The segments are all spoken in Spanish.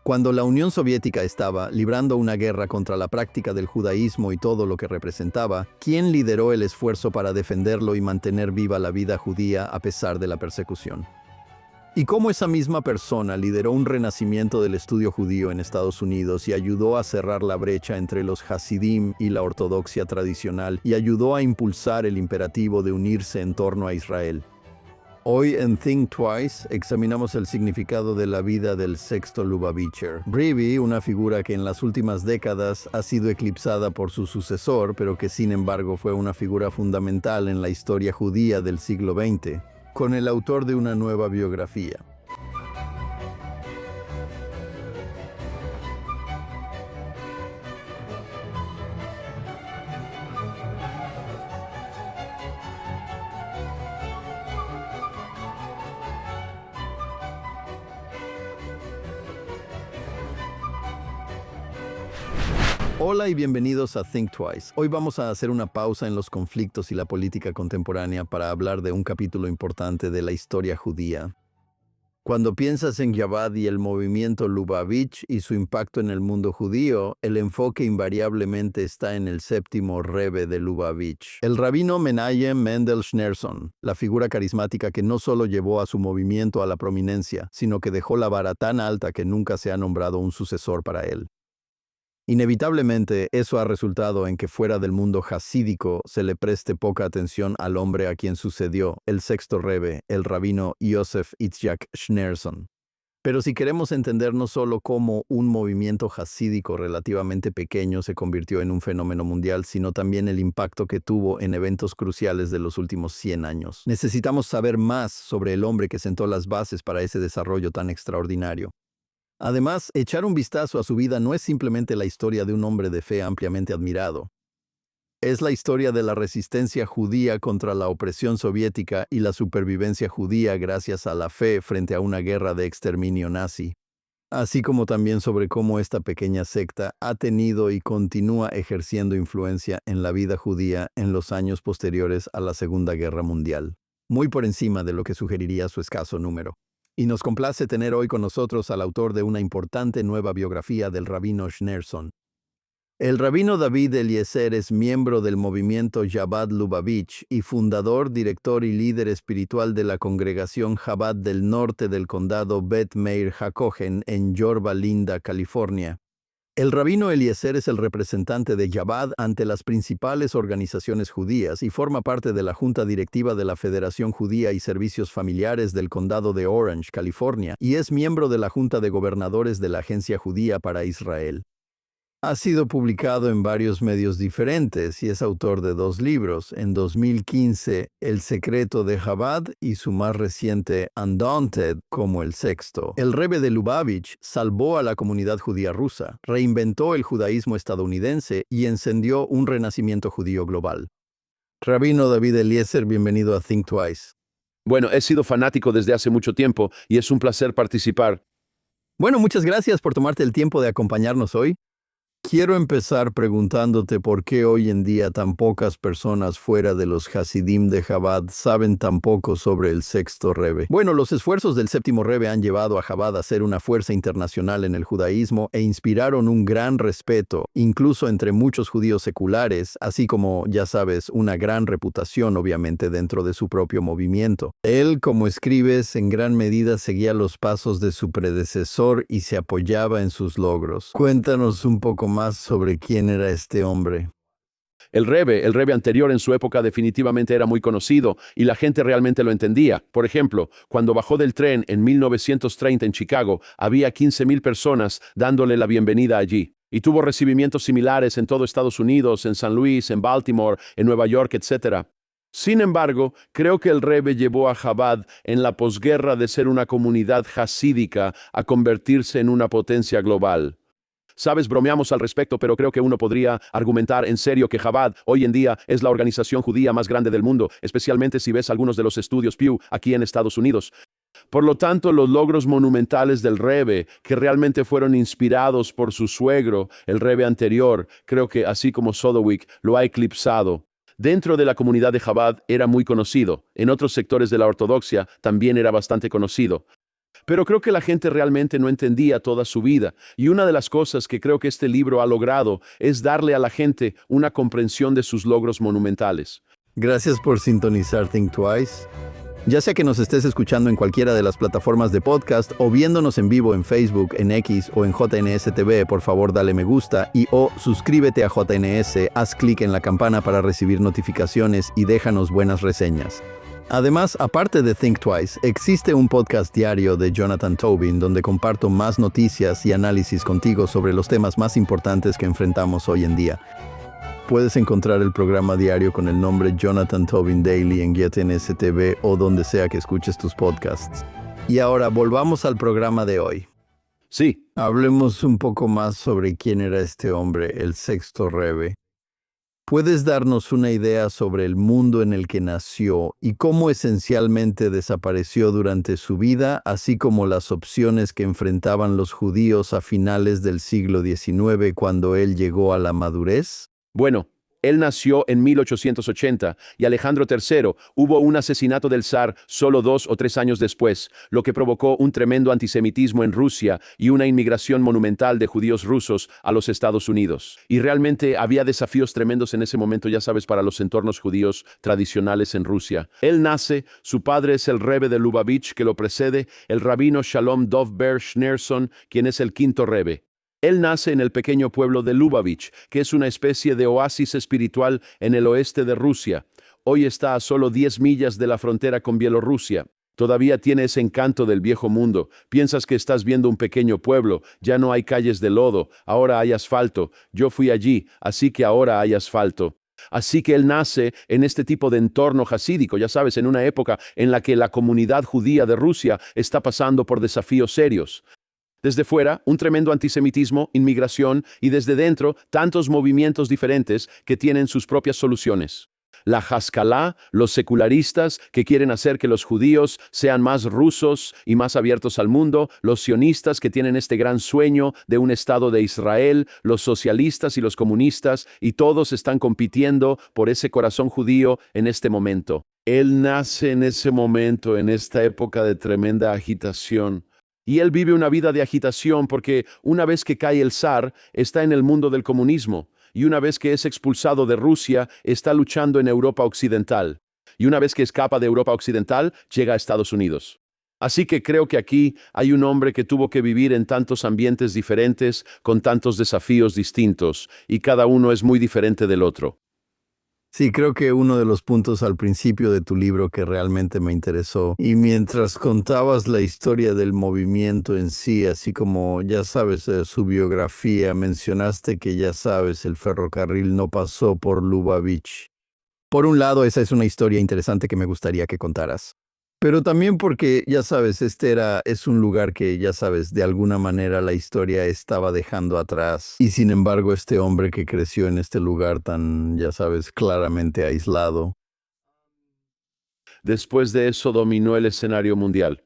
Cuando la Unión Soviética estaba librando una guerra contra la práctica del judaísmo y todo lo que representaba, ¿quién lideró el esfuerzo para defenderlo y mantener viva la vida judía a pesar de la persecución? Y cómo esa misma persona lideró un renacimiento del estudio judío en Estados Unidos y ayudó a cerrar la brecha entre los Hasidim y la ortodoxia tradicional y ayudó a impulsar el imperativo de unirse en torno a Israel. Hoy en Think Twice examinamos el significado de la vida del sexto Lubavitcher. Brivy, una figura que en las últimas décadas ha sido eclipsada por su sucesor, pero que sin embargo fue una figura fundamental en la historia judía del siglo XX, con el autor de una nueva biografía. Hola y bienvenidos a Think Twice. Hoy vamos a hacer una pausa en los conflictos y la política contemporánea para hablar de un capítulo importante de la historia judía. Cuando piensas en Chabad y el movimiento Lubavitch y su impacto en el mundo judío, el enfoque invariablemente está en el séptimo Rebbe de Lubavitch, el rabino Menachem Mendel Schneerson, la figura carismática que no solo llevó a su movimiento a la prominencia, sino que dejó la vara tan alta que nunca se ha nombrado un sucesor para él. Inevitablemente, eso ha resultado en que fuera del mundo hasídico se le preste poca atención al hombre a quien sucedió, el sexto Rebbe, el rabino Yosef Yitzhak Schneerson. Pero si queremos entender no solo cómo un movimiento hasídico relativamente pequeño se convirtió en un fenómeno mundial, sino también el impacto que tuvo en eventos cruciales de los últimos 100 años, necesitamos saber más sobre el hombre que sentó las bases para ese desarrollo tan extraordinario. Además, echar un vistazo a su vida no es simplemente la historia de un hombre de fe ampliamente admirado. Es la historia de la resistencia judía contra la opresión soviética y la supervivencia judía gracias a la fe frente a una guerra de exterminio nazi, así como también sobre cómo esta pequeña secta ha tenido y continúa ejerciendo influencia en la vida judía en los años posteriores a la Segunda Guerra Mundial, muy por encima de lo que sugeriría su escaso número. Y nos complace tener hoy con nosotros al autor de una importante nueva biografía del rabino Schneerson. El rabino David Eliezer es miembro del movimiento Chabad Lubavitch y fundador, director y líder espiritual de la congregación Chabad del norte del condado Beth Meir HaKohen en Yorba Linda, California. El rabino Eliezer es el representante de Chabad ante las principales organizaciones judías y forma parte de la junta directiva de la Federación Judía y Servicios Familiares del Condado de Orange, California, y es miembro de la Junta de Gobernadores de la Agencia Judía para Israel. Ha sido publicado en varios medios diferentes y es autor de 2 libros, en 2015, El secreto de Chabad y su más reciente, Undaunted, como el sexto. El Rebbe de Lubavitch salvó a la comunidad judía rusa, reinventó el judaísmo estadounidense y encendió un renacimiento judío global. Rabino David Eliezer, bienvenido a Think Twice. Bueno, he sido fanático desde hace mucho tiempo y es un placer participar. Bueno, muchas gracias por tomarte el tiempo de acompañarnos hoy. Quiero empezar preguntándote por qué hoy en día tan pocas personas fuera de los Hasidim de Chabad saben tan poco sobre el sexto Rebbe. Bueno, los esfuerzos del séptimo Rebbe han llevado a Chabad a ser una fuerza internacional en el judaísmo e inspiraron un gran respeto, incluso entre muchos judíos seculares, así como, ya sabes, una gran reputación obviamente dentro de su propio movimiento. Él, como escribes, en gran medida seguía los pasos de su predecesor y se apoyaba en sus logros. Cuéntanos un poco más sobre quién era este hombre. El Rebbe anterior en su época definitivamente era muy conocido y la gente realmente lo entendía. Por ejemplo, cuando bajó del tren en 1930 en Chicago, había 15,000 personas dándole la bienvenida allí. Y tuvo recibimientos similares en todo Estados Unidos, en San Luis, en Baltimore, en Nueva York, etc. Sin embargo, creo que el Rebbe llevó a Chabad en la posguerra de ser una comunidad hasídica a convertirse en una potencia global. Sabes, bromeamos al respecto, pero creo que uno podría argumentar en serio que Chabad hoy en día es la organización judía más grande del mundo, especialmente si ves algunos de los estudios Pew aquí en Estados Unidos. Por lo tanto, los logros monumentales del Rebbe, que realmente fueron inspirados por su suegro, el Rebbe anterior, creo que así como Sodowick, lo ha eclipsado. Dentro de la comunidad de Chabad era muy conocido, en otros sectores de la ortodoxia también era bastante conocido. Pero creo que la gente realmente no entendía toda su vida, y una de las cosas que creo que este libro ha logrado es darle a la gente una comprensión de sus logros monumentales. Gracias por sintonizar Think Twice. Ya sea que nos estés escuchando en cualquiera de las plataformas de podcast o viéndonos en vivo en Facebook, en X o en JNS TV, por favor dale me gusta o suscríbete a JNS, haz clic en la campana para recibir notificaciones y déjanos buenas reseñas. Además, aparte de Think Twice, existe un podcast diario de Jonathan Tobin donde comparto más noticias y análisis contigo sobre los temas más importantes que enfrentamos hoy en día. Puedes encontrar el programa diario con el nombre Jonathan Tobin Daily en JNS TV o donde sea que escuches tus podcasts. Y ahora volvamos al programa de hoy. Sí. Hablemos un poco más sobre quién era este hombre, el sexto Rebbe. ¿Puedes darnos una idea sobre el mundo en el que nació y cómo esencialmente desapareció durante su vida, así como las opciones que enfrentaban los judíos a finales del siglo XIX cuando él llegó a la madurez? Bueno, él nació en 1880 y Alejandro III hubo un asesinato del zar solo 2 o 3 años después, lo que provocó un tremendo antisemitismo en Rusia y una inmigración monumental de judíos rusos a los Estados Unidos. Y realmente había desafíos tremendos en ese momento, ya sabes, para los entornos judíos tradicionales en Rusia. Él nace, su padre es el Rebbe de Lubavitch que lo precede, el rabino Shalom Dov Ber Schneerson, quien es el quinto Rebbe. Él nace en el pequeño pueblo de Lubavitch, que es una especie de oasis espiritual en el oeste de Rusia. Hoy está a solo 10 millas de la frontera con Bielorrusia. Todavía tiene ese encanto del viejo mundo. Piensas que estás viendo un pequeño pueblo, ya no hay calles de lodo, ahora hay asfalto. Yo fui allí, así que ahora hay asfalto. Así que él nace en este tipo de entorno jasídico, ya sabes, en una época en la que la comunidad judía de Rusia está pasando por desafíos serios. Desde fuera, un tremendo antisemitismo, inmigración y desde dentro, tantos movimientos diferentes que tienen sus propias soluciones. La Haskalah, los secularistas que quieren hacer que los judíos sean más rusos y más abiertos al mundo, los sionistas que tienen este gran sueño de un Estado de Israel, los socialistas y los comunistas, y todos están compitiendo por ese corazón judío en este momento. Él nace en ese momento, en esta época de tremenda agitación. Y él vive una vida de agitación porque una vez que cae el zar, está en el mundo del comunismo. Y una vez que es expulsado de Rusia, está luchando en Europa Occidental. Y una vez que escapa de Europa Occidental, llega a Estados Unidos. Así que creo que aquí hay un hombre que tuvo que vivir en tantos ambientes diferentes, con tantos desafíos distintos, y cada uno es muy diferente del otro. Sí, creo que uno de los puntos al principio de tu libro que realmente me interesó, y mientras contabas la historia del movimiento en sí, así como, ya sabes, su biografía, mencionaste que, ya sabes, el ferrocarril no pasó por Lubavitch. Por un lado, esa es una historia interesante que me gustaría que contaras. Pero también porque, ya sabes, es un lugar que, ya sabes, de alguna manera la historia estaba dejando atrás. Y sin embargo, este hombre que creció en este lugar tan, ya sabes, claramente aislado. Después de eso dominó el escenario mundial.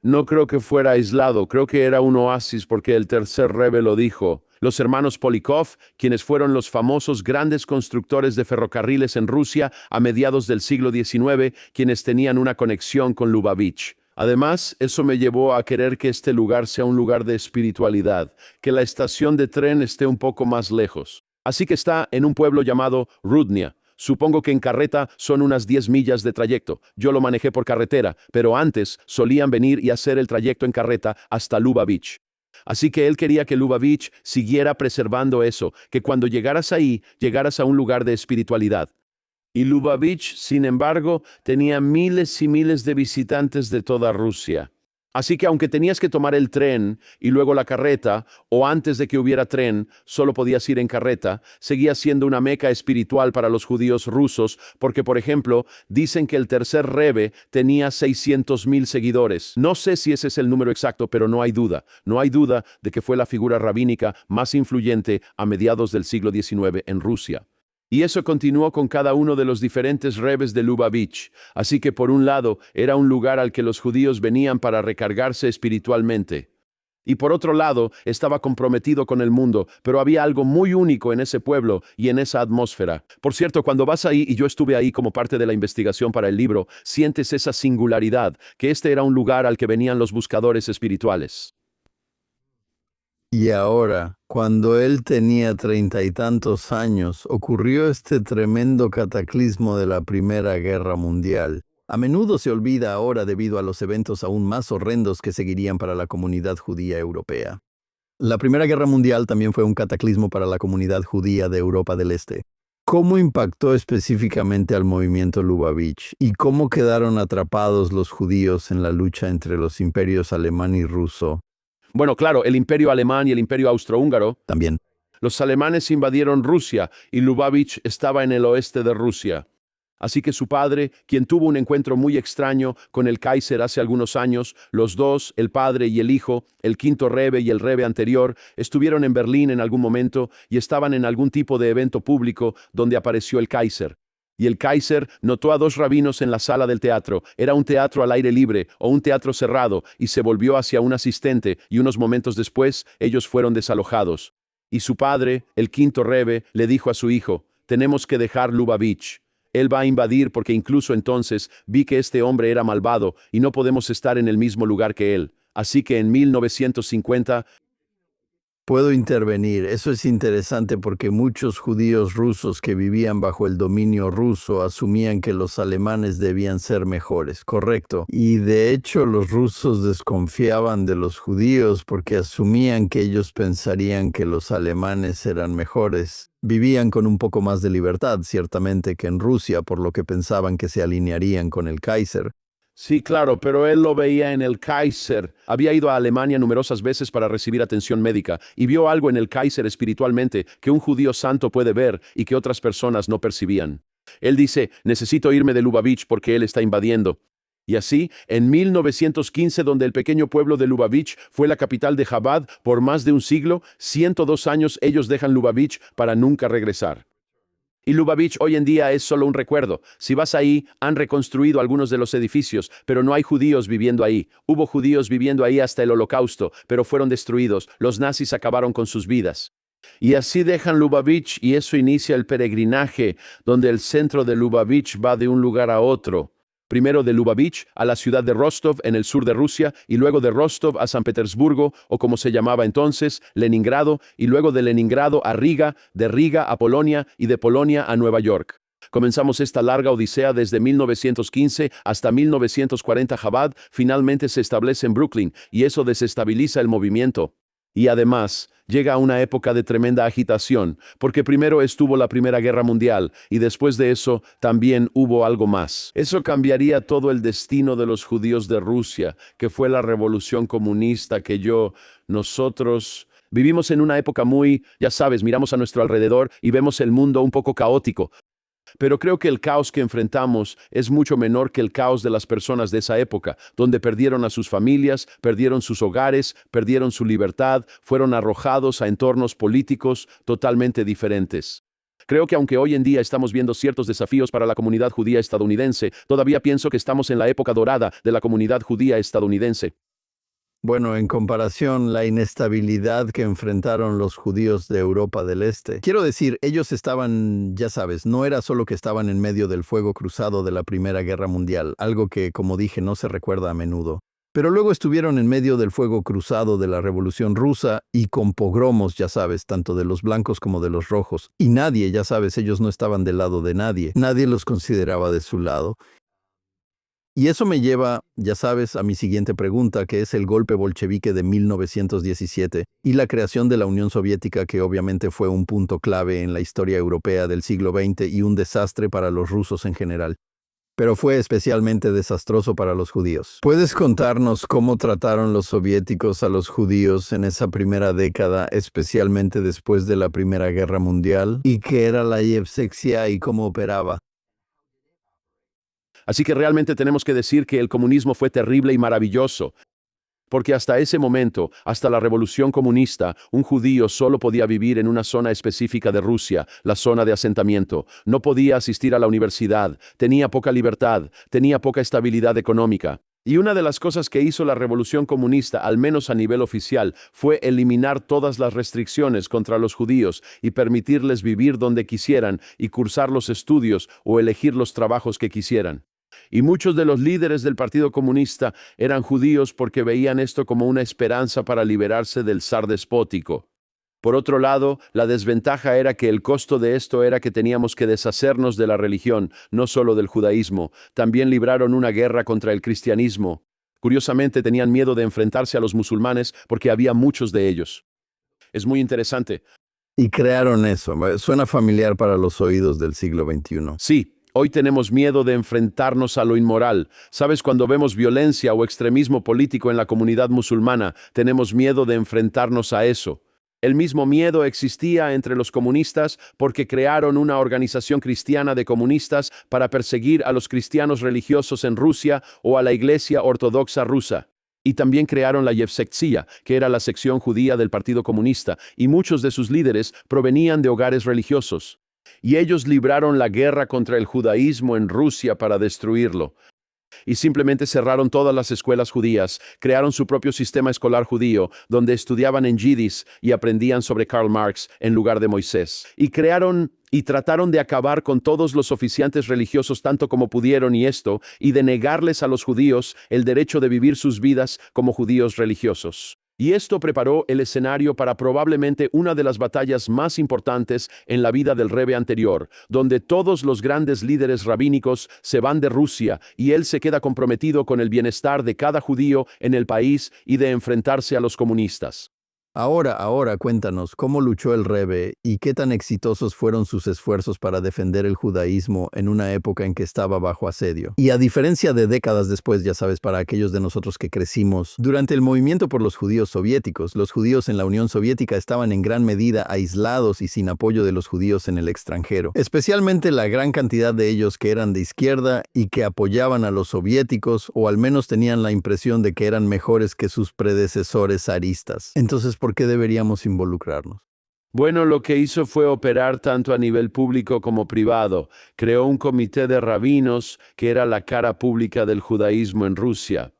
No creo que fuera aislado, creo que era un oasis porque el tercer Rebbe lo dijo. Los hermanos Polikov, quienes fueron los famosos grandes constructores de ferrocarriles en Rusia a mediados del siglo XIX, quienes tenían una conexión con Lubavitch. Además, eso me llevó a querer que este lugar sea un lugar de espiritualidad, que la estación de tren esté un poco más lejos. Así que está en un pueblo llamado Rudnia. Supongo que en carreta son unas 10 millas de trayecto. Yo lo manejé por carretera, pero antes solían venir y hacer el trayecto en carreta hasta Lubavitch. Así que él quería que Lubavitch siguiera preservando eso, que cuando llegaras ahí, llegaras a un lugar de espiritualidad. Y Lubavitch, sin embargo, tenía miles y miles de visitantes de toda Rusia. Así que aunque tenías que tomar el tren y luego la carreta, o antes de que hubiera tren, solo podías ir en carreta, seguía siendo una meca espiritual para los judíos rusos, porque, por ejemplo, dicen que el tercer Rebbe tenía 600,000 seguidores. No sé si ese es el número exacto, pero no hay duda de que fue la figura rabínica más influyente a mediados del siglo XIX en Rusia. Y eso continuó con cada uno de los diferentes rebes de Lubavitch. Así que por un lado era un lugar al que los judíos venían para recargarse espiritualmente. Y por otro lado, estaba comprometido con el mundo, pero había algo muy único en ese pueblo y en esa atmósfera. Por cierto, cuando vas ahí, y yo estuve ahí como parte de la investigación para el libro, sientes esa singularidad, que este era un lugar al que venían los buscadores espirituales. Y ahora, cuando él tenía 30 y tantos años, ocurrió este tremendo cataclismo de la Primera Guerra Mundial. A menudo se olvida ahora debido a los eventos aún más horrendos que seguirían para la comunidad judía europea. La Primera Guerra Mundial también fue un cataclismo para la comunidad judía de Europa del Este. ¿Cómo impactó específicamente al movimiento Lubavitch y cómo quedaron atrapados los judíos en la lucha entre los imperios alemán y ruso? Bueno, claro, el imperio alemán y el imperio austrohúngaro. También. Los alemanes invadieron Rusia y Lubavitch estaba en el oeste de Rusia. Así que su padre, quien tuvo un encuentro muy extraño con el Kaiser hace algunos años, los dos, el padre y el hijo, el quinto Rebbe y el Rebbe anterior, estuvieron en Berlín en algún momento y estaban en algún tipo de evento público donde apareció el Kaiser. Y el Kaiser notó a dos rabinos en la sala del teatro. Era un teatro al aire libre o un teatro cerrado y se volvió hacia un asistente y unos momentos después ellos fueron desalojados. Y su padre, el quinto Rebbe, le dijo a su hijo, «Tenemos que dejar Lubavitch. Él va a invadir porque incluso entonces vi que este hombre era malvado y no podemos estar en el mismo lugar que él». Así que en 1950... Puedo intervenir. Eso es interesante porque muchos judíos rusos que vivían bajo el dominio ruso asumían que los alemanes debían ser mejores, ¿correcto? Y de hecho los rusos desconfiaban de los judíos porque asumían que ellos pensarían que los alemanes eran mejores. Vivían con un poco más de libertad, ciertamente, que en Rusia, por lo que pensaban que se alinearían con el Kaiser. Sí, claro, pero él lo veía en el Kaiser. Había ido a Alemania numerosas veces para recibir atención médica y vio algo en el Kaiser espiritualmente que un judío santo puede ver y que otras personas no percibían. Él dice, necesito irme de Lubavitch porque él está invadiendo. Y así, en 1915, donde el pequeño pueblo de Lubavitch fue la capital de Chabad por más de un siglo, 102 años ellos dejan Lubavitch para nunca regresar. Y Lubavitch hoy en día es solo un recuerdo. Si vas ahí, han reconstruido algunos de los edificios, pero no hay judíos viviendo ahí. Hubo judíos viviendo ahí hasta el Holocausto, pero fueron destruidos. Los nazis acabaron con sus vidas. Y así dejan Lubavitch y eso inicia el peregrinaje, donde el centro de Lubavitch va de un lugar a otro. Primero de Lubavitch a la ciudad de Rostov en el sur de Rusia y luego de Rostov a San Petersburgo o como se llamaba entonces, Leningrado y luego de Leningrado a Riga, de Riga a Polonia y de Polonia a Nueva York. Comenzamos esta larga odisea desde 1915 hasta 1940. Chabad finalmente se establece en Brooklyn y eso desestabiliza el movimiento. Y además, llega a una época de tremenda agitación, porque primero estuvo la Primera Guerra Mundial y después de eso también hubo algo más. Eso cambiaría todo el destino de los judíos de Rusia, que fue la revolución comunista que nosotros vivimos en una época muy, ya sabes, miramos a nuestro alrededor y vemos el mundo un poco caótico. Pero creo que el caos que enfrentamos es mucho menor que el caos de las personas de esa época, donde perdieron a sus familias, perdieron sus hogares, perdieron su libertad, fueron arrojados a entornos políticos totalmente diferentes. Creo que aunque hoy en día estamos viendo ciertos desafíos para la comunidad judía estadounidense, todavía pienso que estamos en la época dorada de la comunidad judía estadounidense. Bueno, en comparación, la inestabilidad que enfrentaron los judíos de Europa del Este. Quiero decir, ellos estaban, ya sabes, no era solo que estaban en medio del fuego cruzado de la Primera Guerra Mundial, algo que, como dije, no se recuerda a menudo. Pero luego estuvieron en medio del fuego cruzado de la Revolución Rusa y con pogromos, ya sabes, tanto de los blancos como de los rojos. Y nadie, ya sabes, ellos no estaban del lado de nadie. Nadie los consideraba de su lado. Y eso me lleva, ya sabes, a mi siguiente pregunta, que es el golpe bolchevique de 1917 y la creación de la Unión Soviética, que obviamente fue un punto clave en la historia europea del siglo XX y un desastre para los rusos en general. Pero fue especialmente desastroso para los judíos. ¿Puedes contarnos cómo trataron los soviéticos a los judíos en esa primera década, especialmente después de la Primera Guerra Mundial? ¿Y qué era la Yevsektia y cómo operaba? Así que realmente tenemos que decir que el comunismo fue terrible y maravilloso, porque hasta ese momento, hasta la revolución comunista, un judío solo podía vivir en una zona específica de Rusia, la zona de asentamiento. No podía asistir a la universidad, tenía poca libertad, tenía poca estabilidad económica. Y una de las cosas que hizo la revolución comunista, al menos a nivel oficial, fue eliminar todas las restricciones contra los judíos y permitirles vivir donde quisieran y cursar los estudios o elegir los trabajos que quisieran. Y muchos de los líderes del Partido Comunista eran judíos porque veían esto como una esperanza para liberarse del zar despótico. Por otro lado, la desventaja era que el costo de esto era que teníamos que deshacernos de la religión, no solo del judaísmo. También libraron una guerra contra el cristianismo. Curiosamente, tenían miedo de enfrentarse a los musulmanes porque había muchos de ellos. Es muy interesante. Y crearon eso. Suena familiar para los oídos del siglo XXI. Sí. Hoy tenemos miedo de enfrentarnos a lo inmoral. ¿Sabes? Cuando vemos violencia o extremismo político en la comunidad musulmana, tenemos miedo de enfrentarnos a eso. El mismo miedo existía entre los comunistas porque crearon una organización cristiana de comunistas para perseguir a los cristianos religiosos en Rusia o a la Iglesia Ortodoxa rusa. Y también crearon la Yevsektsiya, que era la sección judía del Partido Comunista, y muchos de sus líderes provenían de hogares religiosos. Y ellos libraron la guerra contra el judaísmo en Rusia para destruirlo. Y simplemente cerraron todas las escuelas judías, crearon su propio sistema escolar judío, donde estudiaban en yiddish y aprendían sobre Karl Marx en lugar de Moisés. Y crearon y trataron de acabar con todos los oficiantes religiosos tanto como pudieron y de negarles a los judíos el derecho de vivir sus vidas como judíos religiosos. Y esto preparó el escenario para probablemente una de las batallas más importantes en la vida del Rebbe anterior, donde todos los grandes líderes rabínicos se van de Rusia y él se queda comprometido con el bienestar de cada judío en el país y de enfrentarse a los comunistas. Ahora, cuéntanos, ¿cómo luchó el Rebbe y qué tan exitosos fueron sus esfuerzos para defender el judaísmo en una época en que estaba bajo asedio? Y a diferencia de décadas después, ya sabes, para aquellos de nosotros que crecimos, durante el movimiento por los judíos soviéticos, los judíos en la Unión Soviética estaban en gran medida aislados y sin apoyo de los judíos en el extranjero, especialmente la gran cantidad de ellos que eran de izquierda y que apoyaban a los soviéticos o al menos tenían la impresión de que eran mejores que sus predecesores zaristas. Entonces, ¿por qué deberíamos involucrarnos? Bueno, lo que hizo fue operar tanto a nivel público como privado. Creó un comité de rabinos que era la cara pública del judaísmo en Rusia.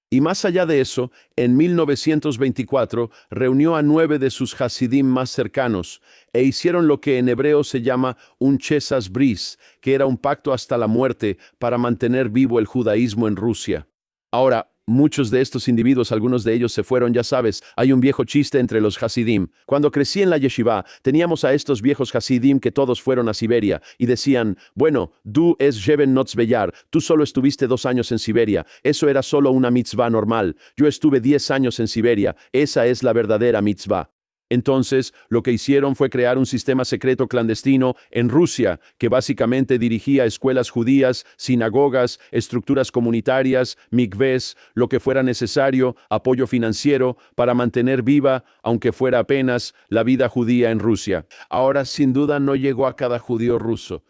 Y más allá de eso, en 1924 reunió a 9 de sus hasidim más cercanos e hicieron lo que en hebreo se llama un chesas bris, que era un pacto hasta la muerte para mantener vivo el judaísmo en Rusia. Ahora, muchos de estos individuos, algunos de ellos se fueron, ya sabes, hay un viejo chiste entre los hasidim. Cuando crecí en la yeshiva, teníamos a estos viejos hasidim que todos fueron a Siberia y decían, bueno, du es Jeben Notzbeyar, tú solo estuviste 2 años en Siberia, eso era solo una mitzvah normal, yo estuve 10 años en Siberia, esa es la verdadera mitzvah. Entonces, lo que hicieron fue crear un sistema secreto clandestino en Rusia, que básicamente dirigía escuelas judías, sinagogas, estructuras comunitarias, mikvés, lo que fuera necesario, apoyo financiero, para mantener viva, aunque fuera apenas, la vida judía en Rusia. Ahora, sin duda, no llegó a cada judío ruso.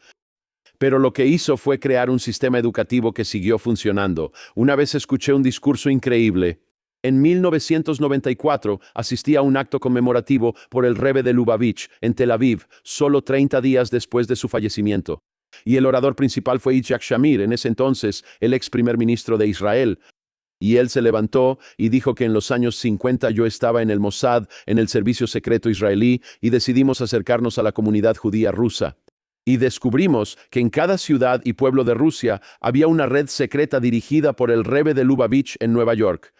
Pero lo que hizo fue crear un sistema educativo que siguió funcionando. Una vez escuché un discurso increíble. En 1994 asistí a un acto conmemorativo por el Rebbe de Lubavitch, en Tel Aviv, solo 30 días después de su fallecimiento. Y el orador principal fue Yitzhak Shamir, en ese entonces el ex primer ministro de Israel. Y él se levantó y dijo que en los años 50 yo estaba en el Mossad, en el servicio secreto israelí, y decidimos acercarnos a la comunidad judía rusa. Y descubrimos que en cada ciudad y pueblo de Rusia había una red secreta dirigida por el Rebbe de Lubavitch en Nueva York.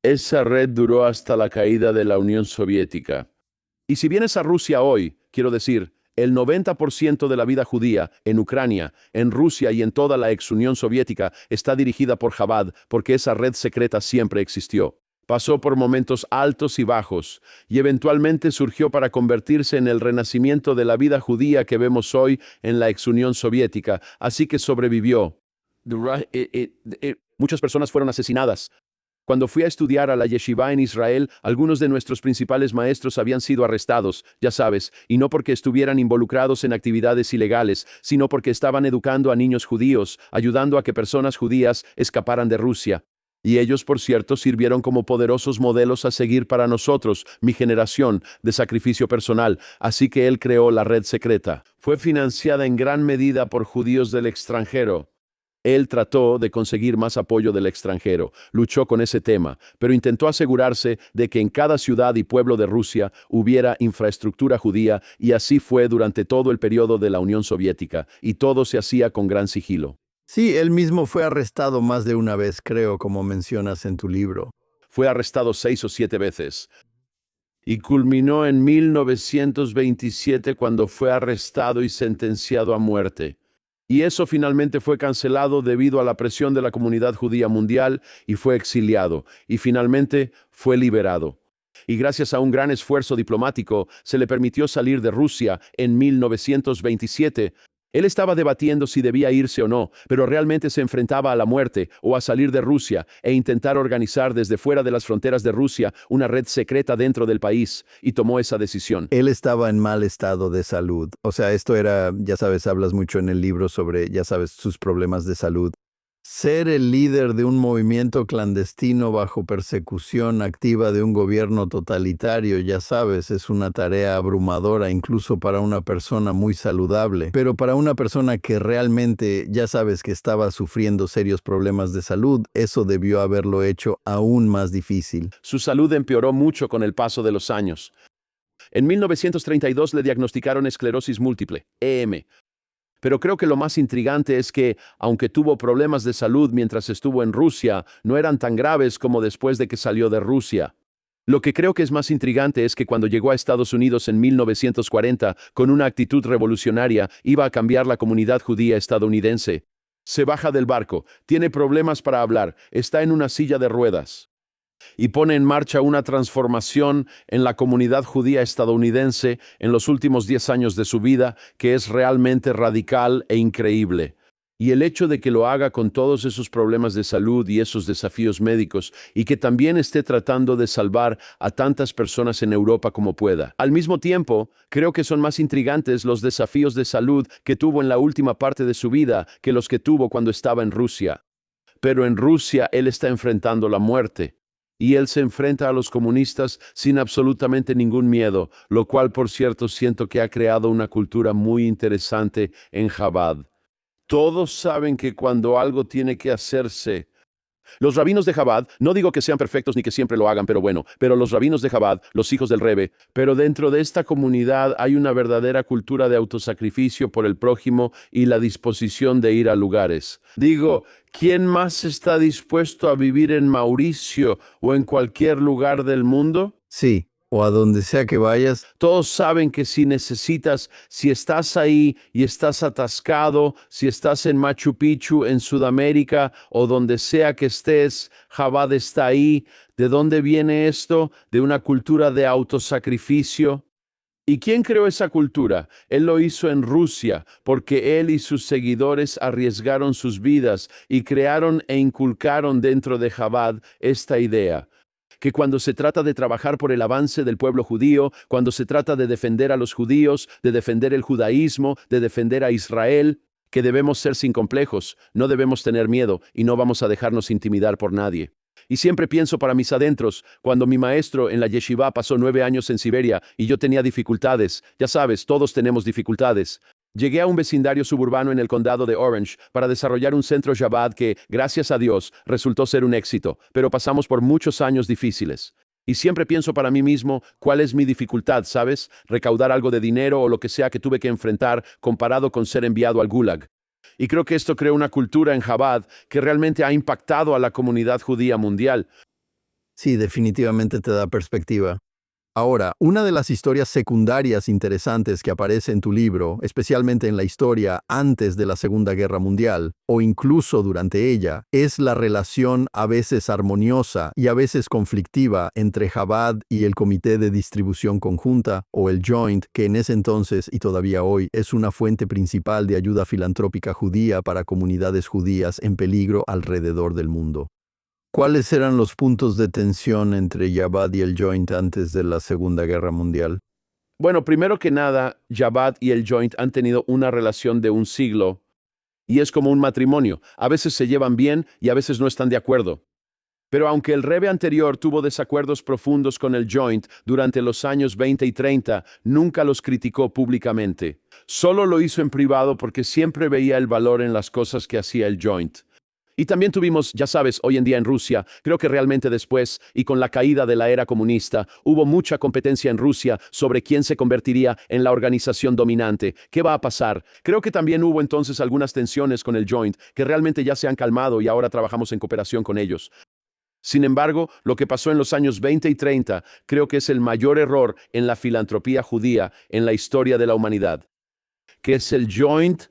Esa red duró hasta la caída de la Unión Soviética. Y si vienes a Rusia hoy, quiero decir, el 90% de la vida judía en Ucrania, en Rusia y en toda la ex Unión Soviética está dirigida por Chabad, porque esa red secreta siempre existió. Pasó por momentos altos y bajos, y eventualmente surgió para convertirse en el renacimiento de la vida judía que vemos hoy en la ex Unión Soviética, así que sobrevivió. Muchas personas fueron asesinadas. Cuando fui a estudiar a la yeshiva en Israel, algunos de nuestros principales maestros habían sido arrestados, ya sabes, y no porque estuvieran involucrados en actividades ilegales, sino porque estaban educando a niños judíos, ayudando a que personas judías escaparan de Rusia. Y ellos, por cierto, sirvieron como poderosos modelos a seguir para nosotros, mi generación, de sacrificio personal, así que él creó la red secreta. Fue financiada en gran medida por judíos del extranjero. Él trató de conseguir más apoyo del extranjero, luchó con ese tema, pero intentó asegurarse de que en cada ciudad y pueblo de Rusia hubiera infraestructura judía, y así fue durante todo el periodo de la Unión Soviética, y todo se hacía con gran sigilo. Sí, él mismo fue arrestado más de una vez, creo, como mencionas en tu libro. Fue arrestado 6 o 7 veces y culminó en 1927 cuando fue arrestado y sentenciado a muerte. Y eso finalmente fue cancelado debido a la presión de la comunidad judía mundial y fue exiliado, y finalmente fue liberado. Y gracias a un gran esfuerzo diplomático se le permitió salir de Rusia en 1927. Él estaba debatiendo si debía irse o no, pero realmente se enfrentaba a la muerte o a salir de Rusia e intentar organizar desde fuera de las fronteras de Rusia una red secreta dentro del país, y tomó esa decisión. Él estaba en mal estado de salud. O sea, esto era, ya sabes, hablas mucho en el libro sobre, ya sabes, sus problemas de salud. Ser el líder de un movimiento clandestino bajo persecución activa de un gobierno totalitario, ya sabes, es una tarea abrumadora incluso para una persona muy saludable. Pero para una persona que realmente, ya sabes, que estaba sufriendo serios problemas de salud, eso debió haberlo hecho aún más difícil. Su salud empeoró mucho con el paso de los años. En 1932 le diagnosticaron esclerosis múltiple, EM. Pero creo que lo más intrigante es que, aunque tuvo problemas de salud mientras estuvo en Rusia, no eran tan graves como después de que salió de Rusia. Lo que creo que es más intrigante es que cuando llegó a Estados Unidos en 1940, con una actitud revolucionaria, iba a cambiar la comunidad judía estadounidense. Se baja del barco, tiene problemas para hablar, está en una silla de ruedas y pone en marcha una transformación en la comunidad judía estadounidense en los últimos 10 años de su vida que es realmente radical e increíble. Y el hecho de que lo haga con todos esos problemas de salud y esos desafíos médicos, y que también esté tratando de salvar a tantas personas en Europa como pueda. Al mismo tiempo, creo que son más intrigantes los desafíos de salud que tuvo en la última parte de su vida que los que tuvo cuando estaba en Rusia. Pero en Rusia él está enfrentando la muerte. Y él se enfrenta a los comunistas sin absolutamente ningún miedo, lo cual, por cierto, siento que ha creado una cultura muy interesante en Chabad. Todos saben que cuando algo tiene que hacerse, los rabinos de Chabad, no digo que sean perfectos ni que siempre lo hagan, pero los rabinos de Chabad, los hijos del Rebbe, pero dentro de esta comunidad hay una verdadera cultura de autosacrificio por el prójimo y la disposición de ir a lugares. Digo, ¿quién más está dispuesto a vivir en Mauricio o en cualquier lugar del mundo? Sí, o a donde sea que vayas. Todos saben que si estás ahí y estás atascado, si estás en Machu Picchu, en Sudamérica o donde sea que estés, Chabad está ahí. ¿De dónde viene esto? De una cultura de autosacrificio. ¿Y quién creó esa cultura? Él lo hizo en Rusia, porque él y sus seguidores arriesgaron sus vidas y crearon e inculcaron dentro de Chabad esta idea. Que cuando se trata de trabajar por el avance del pueblo judío, cuando se trata de defender a los judíos, de defender el judaísmo, de defender a Israel, que debemos ser sin complejos, no debemos tener miedo y no vamos a dejarnos intimidar por nadie. Y siempre pienso para mis adentros, cuando mi maestro en la yeshiva pasó 9 años en Siberia y yo tenía dificultades, ya sabes, todos tenemos dificultades. Llegué a un vecindario suburbano en el condado de Orange para desarrollar un centro Chabad que, gracias a Dios, resultó ser un éxito, pero pasamos por muchos años difíciles. Y siempre pienso para mí mismo, ¿cuál es mi dificultad, sabes? Recaudar algo de dinero o lo que sea que tuve que enfrentar comparado con ser enviado al Gulag. Y creo que esto creó una cultura en Chabad que realmente ha impactado a la comunidad judía mundial. Sí, definitivamente te da perspectiva. Ahora, una de las historias secundarias interesantes que aparece en tu libro, especialmente en la historia antes de la Segunda Guerra Mundial, o incluso durante ella, es la relación a veces armoniosa y a veces conflictiva entre Chabad y el Comité de Distribución Conjunta, o el Joint, que en ese entonces y todavía hoy es una fuente principal de ayuda filantrópica judía para comunidades judías en peligro alrededor del mundo. ¿Cuáles eran los puntos de tensión entre Chabad y el Joint antes de la Segunda Guerra Mundial? Bueno, primero que nada, Chabad y el Joint han tenido una relación de un siglo y es como un matrimonio. A veces se llevan bien y a veces no están de acuerdo. Pero aunque el Rebbe anterior tuvo desacuerdos profundos con el Joint durante los años 20 y 30, nunca los criticó públicamente. Solo lo hizo en privado porque siempre veía el valor en las cosas que hacía el Joint. Y también tuvimos, ya sabes, hoy en día en Rusia, creo que realmente después, y con la caída de la era comunista, hubo mucha competencia en Rusia sobre quién se convertiría en la organización dominante. ¿Qué va a pasar? Creo que también hubo entonces algunas tensiones con el Joint, que realmente ya se han calmado y ahora trabajamos en cooperación con ellos. Sin embargo, lo que pasó en los años 20 y 30 creo que es el mayor error en la filantropía judía en la historia de la humanidad. ¿Qué es el Joint?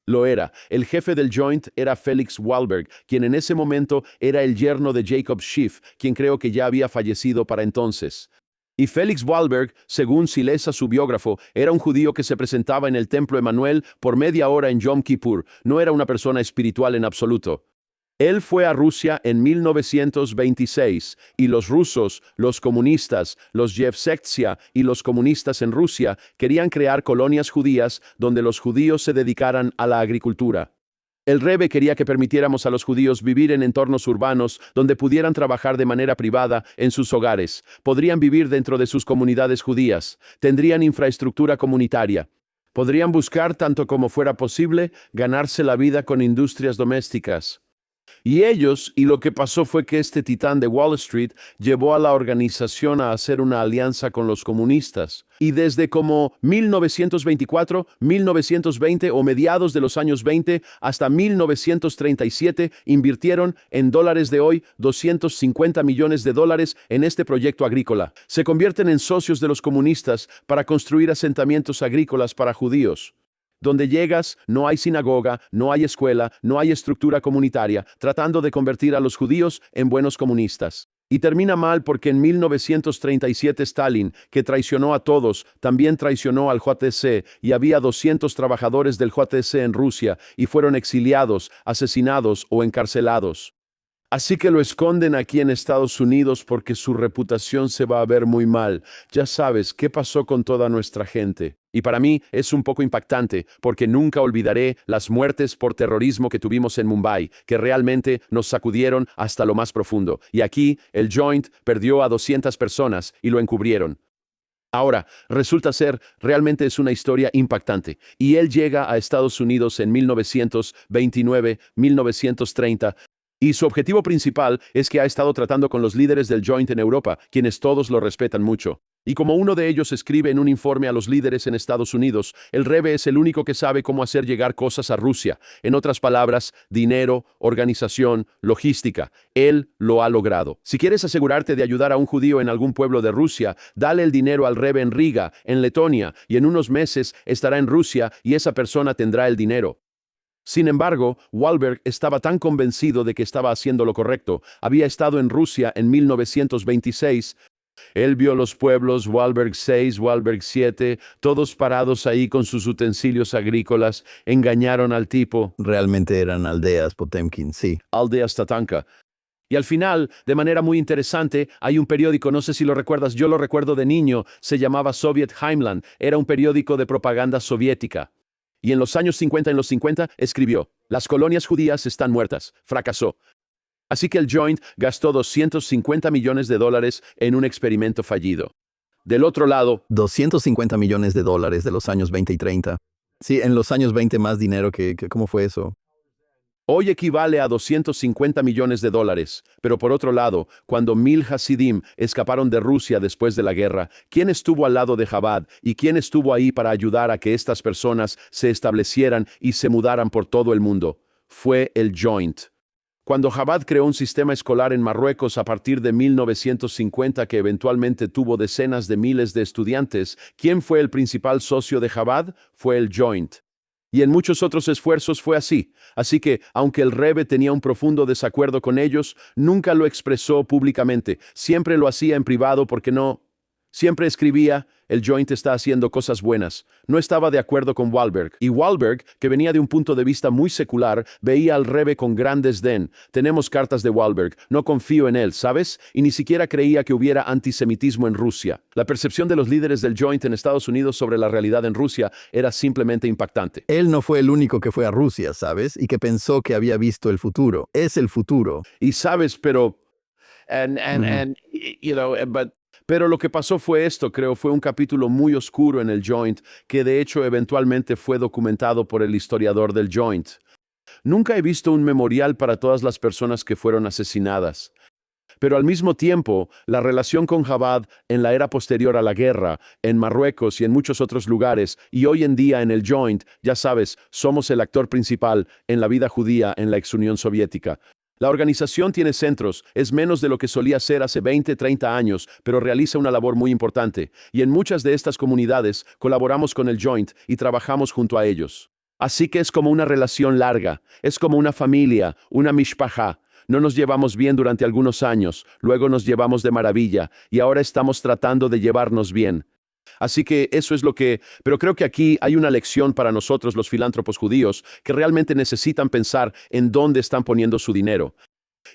Lo era. El jefe del Joint era Felix Wahlberg, quien en ese momento era el yerno de Jacob Schiff, quien creo que ya había fallecido para entonces. Y Felix Wahlberg, según Silesa, su biógrafo, era un judío que se presentaba en el templo Emanuel por media hora en Yom Kippur. No era una persona espiritual en absoluto. Él fue a Rusia en 1926 y los rusos, los comunistas, los Yevsektia y los comunistas en Rusia querían crear colonias judías donde los judíos se dedicaran a la agricultura. El Rebbe quería que permitiéramos a los judíos vivir en entornos urbanos donde pudieran trabajar de manera privada en sus hogares, podrían vivir dentro de sus comunidades judías, tendrían infraestructura comunitaria. Podrían buscar, tanto como fuera posible, ganarse la vida con industrias domésticas. Y lo que pasó fue que este titán de Wall Street llevó a la organización a hacer una alianza con los comunistas. Y desde como 1924, 1920 o mediados de los años 20 hasta 1937 invirtieron en dólares de hoy 250 millones de dólares en este proyecto agrícola. Se convierten en socios de los comunistas para construir asentamientos agrícolas para judíos. Donde llegas, no hay sinagoga, no hay escuela, no hay estructura comunitaria, tratando de convertir a los judíos en buenos comunistas. Y termina mal porque en 1937 Stalin, que traicionó a todos, también traicionó al JTC y había 200 trabajadores del JTC en Rusia y fueron exiliados, asesinados o encarcelados. Así que lo esconden aquí en Estados Unidos porque su reputación se va a ver muy mal. Ya sabes, ¿qué pasó con toda nuestra gente? Y para mí es un poco impactante porque nunca olvidaré las muertes por terrorismo que tuvimos en Mumbai, que realmente nos sacudieron hasta lo más profundo. Y aquí el Joint perdió a 200 personas y lo encubrieron. Ahora, resulta ser, realmente es una historia impactante. Y él llega a Estados Unidos en 1929, 1930, y su objetivo principal es que ha estado tratando con los líderes del Joint en Europa, quienes todos lo respetan mucho. Y como uno de ellos escribe en un informe a los líderes en Estados Unidos, el Rebbe es el único que sabe cómo hacer llegar cosas a Rusia. En otras palabras, dinero, organización, logística. Él lo ha logrado. Si quieres asegurarte de ayudar a un judío en algún pueblo de Rusia, dale el dinero al Rebbe en Riga, en Letonia, y en unos meses estará en Rusia y esa persona tendrá el dinero. Sin embargo, Wahlberg estaba tan convencido de que estaba haciendo lo correcto. Había estado en Rusia en 1926. Él vio los pueblos, Wahlberg 6, Wahlberg 7, todos parados ahí con sus utensilios agrícolas. Engañaron al tipo. Realmente eran aldeas, Potemkin, sí. Aldeas Tatanka. Y al final, de manera muy interesante, hay un periódico, no sé si lo recuerdas, yo lo recuerdo de niño, se llamaba Soviet Heimland, era un periódico de propaganda soviética. Y en los años 50, escribió, las colonias judías están muertas, fracasó. Así que el Joint gastó 250 millones de dólares en un experimento fallido. Del otro lado, 250 millones de dólares de los años 20 y 30. Sí, en los años 20 más dinero ¿cómo fue eso? hoy equivale a 250 millones de dólares. Pero por otro lado, cuando 1000 Hasidim escaparon de Rusia después de la guerra, ¿quién estuvo al lado de Chabad y quién estuvo ahí para ayudar a que estas personas se establecieran y se mudaran por todo el mundo? Fue el Joint. Cuando Chabad creó un sistema escolar en Marruecos a partir de 1950 que eventualmente tuvo decenas de miles de estudiantes, ¿quién fue el principal socio de Chabad? Fue el Joint. Y en muchos otros esfuerzos fue así. Así que, aunque el Rebbe tenía un profundo desacuerdo con ellos, nunca lo expresó públicamente. Siempre lo hacía en privado porque siempre escribía, el Joint está haciendo cosas buenas. No estaba de acuerdo con Wahlberg. Y Wahlberg, que venía de un punto de vista muy secular, veía al Rebbe con gran desdén. Tenemos cartas de Wahlberg. No confío en él, ¿sabes? Y ni siquiera creía que hubiera antisemitismo en Rusia. La percepción de los líderes del Joint en Estados Unidos sobre la realidad en Rusia era simplemente impactante. Él no fue el único que fue a Rusia, ¿sabes? Y que pensó que había visto el futuro. Es el futuro. Y sabes, pero... Pero lo que pasó fue esto, creo, fue un capítulo muy oscuro en el Joint, que de hecho eventualmente fue documentado por el historiador del Joint. Nunca he visto un memorial para todas las personas que fueron asesinadas. Pero al mismo tiempo, la relación con Chabad en la era posterior a la guerra, en Marruecos y en muchos otros lugares, y hoy en día en el Joint, ya sabes, somos el actor principal en la vida judía en la ex Unión Soviética. La organización tiene centros, es menos de lo que solía ser hace 20, 30 años, pero realiza una labor muy importante, y en muchas de estas comunidades colaboramos con el Joint y trabajamos junto a ellos. Así que es como una relación larga, es como una familia, una mishpacha. No nos llevamos bien durante algunos años, luego nos llevamos de maravilla, y ahora estamos tratando de llevarnos bien. Así que eso es pero creo que aquí hay una lección para nosotros los filántropos judíos que realmente necesitan pensar en dónde están poniendo su dinero.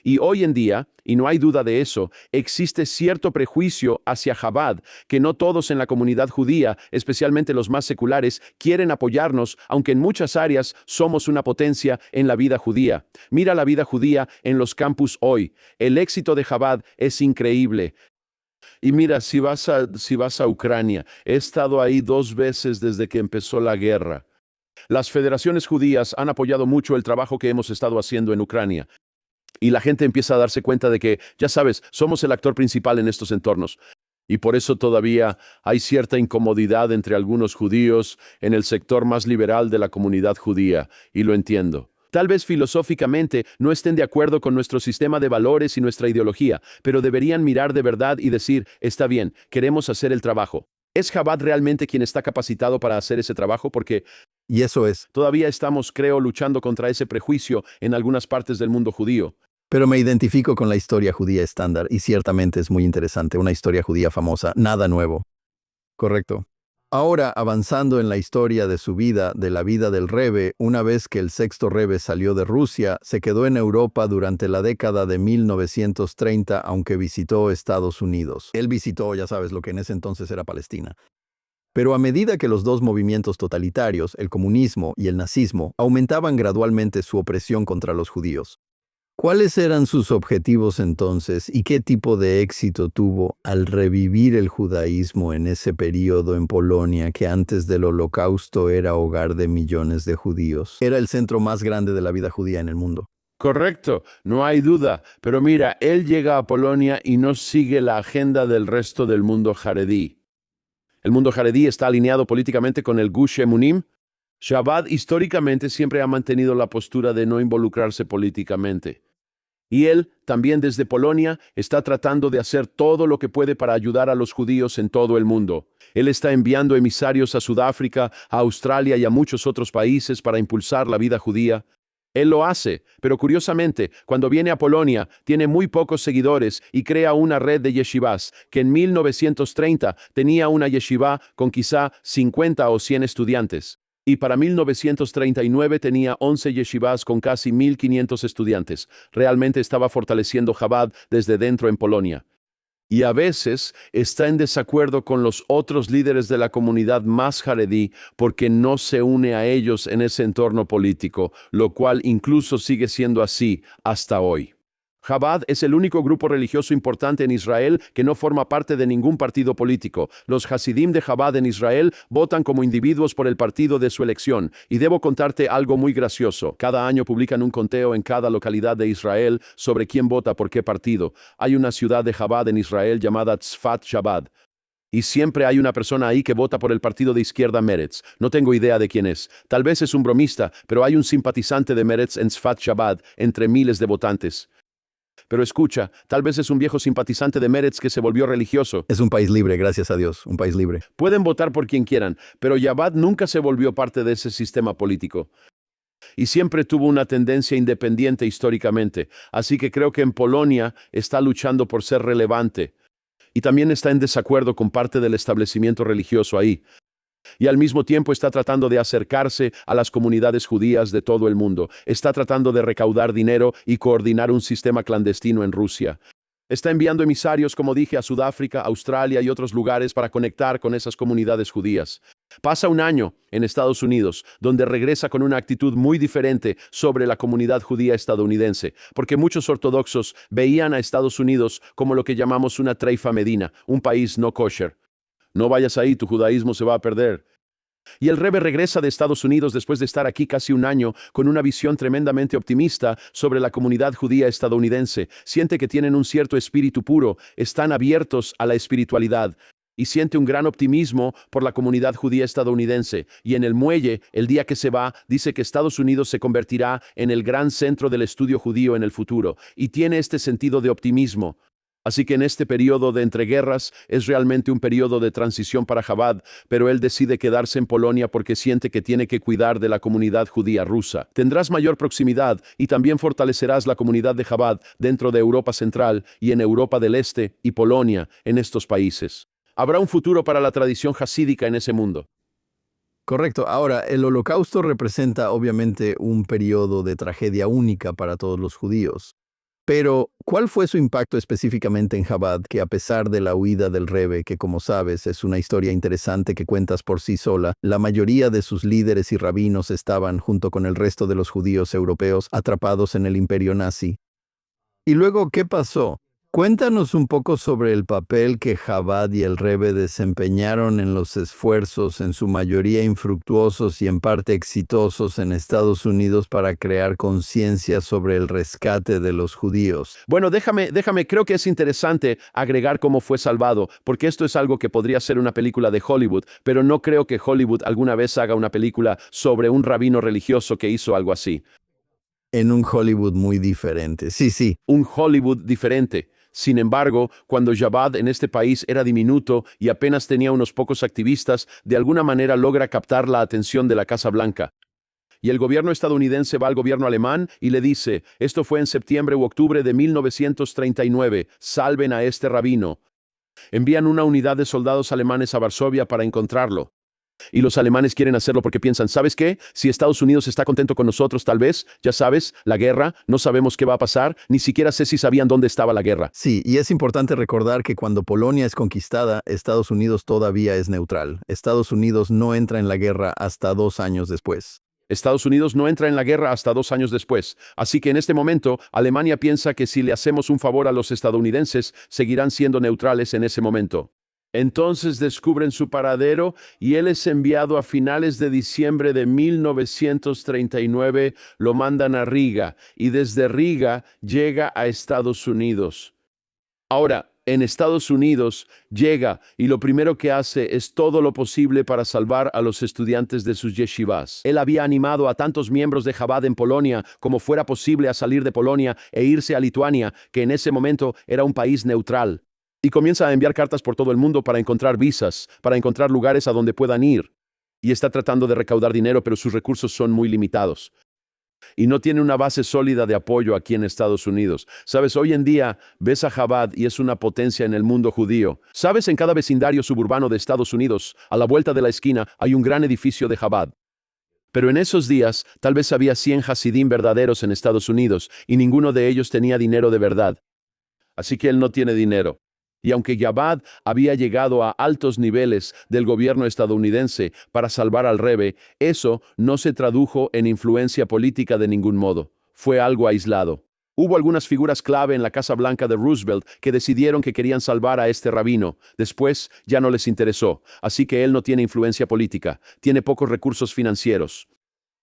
Y hoy en día, y no hay duda de eso, existe cierto prejuicio hacia Chabad, que no todos en la comunidad judía, especialmente los más seculares, quieren apoyarnos, aunque en muchas áreas somos una potencia en la vida judía. Mira la vida judía en los campus hoy. El éxito de Chabad es increíble. Y mira, si vas a Ucrania, he estado ahí 2 veces desde que empezó la guerra. Las federaciones judías han apoyado mucho el trabajo que hemos estado haciendo en Ucrania. Y la gente empieza a darse cuenta de que, ya sabes, somos el actor principal en estos entornos. Y por eso todavía hay cierta incomodidad entre algunos judíos en el sector más liberal de la comunidad judía, y lo entiendo. Tal vez filosóficamente no estén de acuerdo con nuestro sistema de valores y nuestra ideología, pero deberían mirar de verdad y decir, está bien, queremos hacer el trabajo. ¿Es Chabad realmente quien está capacitado para hacer ese trabajo? Porque Y eso es. todavía estamos, creo, luchando contra ese prejuicio en algunas partes del mundo judío. Pero me identifico con la historia judía estándar y ciertamente es muy interesante, una historia judía famosa, nada nuevo. Correcto. Ahora, avanzando en la historia de su vida, de la vida del Rebbe, una vez que el sexto Rebbe salió de Rusia, se quedó en Europa durante la década de 1930, aunque visitó Estados Unidos. Él visitó, ya sabes, lo que en ese entonces era Palestina. Pero a medida que los dos movimientos totalitarios, el comunismo y el nazismo, aumentaban gradualmente su opresión contra los judíos. ¿Cuáles eran sus objetivos entonces y qué tipo de éxito tuvo al revivir el judaísmo en ese período en Polonia que antes del Holocausto era hogar de millones de judíos? Era el centro más grande de la vida judía en el mundo. Correcto, no hay duda. Pero mira, él llega a Polonia y no sigue la agenda del resto del mundo jaredí. El mundo jaredí está alineado políticamente con el Gush Emunim. Chabad históricamente siempre ha mantenido la postura de no involucrarse políticamente. Y él, también desde Polonia, está tratando de hacer todo lo que puede para ayudar a los judíos en todo el mundo. Él está enviando emisarios a Sudáfrica, a Australia y a muchos otros países para impulsar la vida judía. Él lo hace, pero curiosamente, cuando viene a Polonia, tiene muy pocos seguidores y crea una red de yeshivas, que en 1930 tenía una yeshiva con quizá 50 o 100 estudiantes. Y para 1939 tenía 11 yeshivas con casi 1.500 estudiantes. Realmente estaba fortaleciendo Chabad desde dentro en Polonia. Y a veces está en desacuerdo con los otros líderes de la comunidad más jaredí porque no se une a ellos en ese entorno político, lo cual incluso sigue siendo así hasta hoy. Chabad es el único grupo religioso importante en Israel que no forma parte de ningún partido político. Los Hasidim de Chabad en Israel votan como individuos por el partido de su elección. Y debo contarte algo muy gracioso. Cada año publican un conteo en cada localidad de Israel sobre quién vota por qué partido. Hay una ciudad de Chabad en Israel llamada Tzfat Chabad. Y siempre hay una persona ahí que vota por el partido de izquierda Meretz. No tengo idea de quién es. Tal vez es un bromista, pero hay un simpatizante de Meretz en Tzfat Chabad entre miles de votantes. Pero escucha, tal vez es un viejo simpatizante de Meretz que se volvió religioso. Es un país libre, gracias a Dios, un país libre. Pueden votar por quien quieran, pero Chabad nunca se volvió parte de ese sistema político. Y siempre tuvo una tendencia independiente históricamente, así que creo que en Polonia está luchando por ser relevante. Y también está en desacuerdo con parte del establecimiento religioso ahí. Y al mismo tiempo está tratando de acercarse a las comunidades judías de todo el mundo. Está tratando de recaudar dinero y coordinar un sistema clandestino en Rusia. Está enviando emisarios, como dije, a Sudáfrica, Australia y otros lugares para conectar con esas comunidades judías. Pasa un año en Estados Unidos, donde regresa con una actitud muy diferente sobre la comunidad judía estadounidense, porque muchos ortodoxos veían a Estados Unidos como lo que llamamos una treifa medina, un país no kosher. No vayas ahí, tu judaísmo se va a perder. Y el Rebbe regresa de Estados Unidos después de estar aquí casi un año con una visión tremendamente optimista sobre la comunidad judía estadounidense. Siente que tienen un cierto espíritu puro, están abiertos a la espiritualidad y siente un gran optimismo por la comunidad judía estadounidense. Y en el muelle, el día que se va, dice que Estados Unidos se convertirá en el gran centro del estudio judío en el futuro. Y tiene este sentido de optimismo. Así que en este periodo de entreguerras es realmente un periodo de transición para Chabad, pero él decide quedarse en Polonia porque siente que tiene que cuidar de la comunidad judía rusa. Tendrás mayor proximidad y también fortalecerás la comunidad de Chabad dentro de Europa Central y en Europa del Este y Polonia, en estos países. Habrá un futuro para la tradición jasídica en ese mundo. Correcto. Ahora, el Holocausto representa obviamente un periodo de tragedia única para todos los judíos. Pero, ¿cuál fue su impacto específicamente en Chabad, que a pesar de la huida del Rebbe, que como sabes es una historia interesante que cuentas por sí sola, la mayoría de sus líderes y rabinos estaban, junto con el resto de los judíos europeos, atrapados en el imperio nazi? Y luego, ¿qué pasó? Cuéntanos un poco sobre el papel que Chabad y el Rebbe desempeñaron en los esfuerzos, en su mayoría infructuosos y en parte exitosos en Estados Unidos para crear conciencia sobre el rescate de los judíos. Bueno, creo que es interesante agregar cómo fue salvado, porque esto es algo que podría ser una película de Hollywood, pero no creo que Hollywood alguna vez haga una película sobre un rabino religioso que hizo algo así. En un Hollywood muy diferente. Sí, sí. Un Hollywood diferente. Sin embargo, cuando Chabad en este país era diminuto y apenas tenía unos pocos activistas, de alguna manera logra captar la atención de la Casa Blanca. Y el gobierno estadounidense va al gobierno alemán y le dice, esto fue en septiembre u octubre de 1939, salven a este rabino. Envían una unidad de soldados alemanes a Varsovia para encontrarlo. Y los alemanes quieren hacerlo porque piensan, ¿sabes qué? Si Estados Unidos está contento con nosotros, tal vez, ya sabes, la guerra, no sabemos qué va a pasar, ni siquiera sé si sabían dónde estaba la guerra. Sí, y es importante recordar que cuando Polonia es conquistada, Estados Unidos todavía es neutral. Estados Unidos no entra en la guerra hasta 2 años después. Estados Unidos no entra en la guerra hasta 2 años después. Así que en este momento, Alemania piensa que si le hacemos un favor a los estadounidenses, seguirán siendo neutrales en ese momento. Entonces descubren su paradero y él es enviado a finales de diciembre de 1939, lo mandan a Riga y desde Riga llega a Estados Unidos. Ahora, en Estados Unidos llega y lo primero que hace es todo lo posible para salvar a los estudiantes de sus yeshivas. Él había animado a tantos miembros de Chabad en Polonia como fuera posible a salir de Polonia e irse a Lituania, que en ese momento era un país neutral. Y comienza a enviar cartas por todo el mundo para encontrar visas, para encontrar lugares a donde puedan ir. Y está tratando de recaudar dinero, pero sus recursos son muy limitados. Y no tiene una base sólida de apoyo aquí en Estados Unidos. Sabes, hoy en día ves a Chabad y es una potencia en el mundo judío. Sabes, en cada vecindario suburbano de Estados Unidos, a la vuelta de la esquina, hay un gran edificio de Chabad. Pero en esos días, tal vez había 100 hasidim verdaderos en Estados Unidos y ninguno de ellos tenía dinero de verdad. Así que él no tiene dinero. Y aunque Chabad había llegado a altos niveles del gobierno estadounidense para salvar al Rebbe, eso no se tradujo en influencia política de ningún modo. Fue algo aislado. Hubo algunas figuras clave en la Casa Blanca de Roosevelt que decidieron que querían salvar a este rabino. Después ya no les interesó, así que él no tiene influencia política, tiene pocos recursos financieros.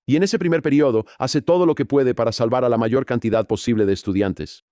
Y en ese primer periodo hace todo lo que puede para salvar a la mayor cantidad posible de estudiantes.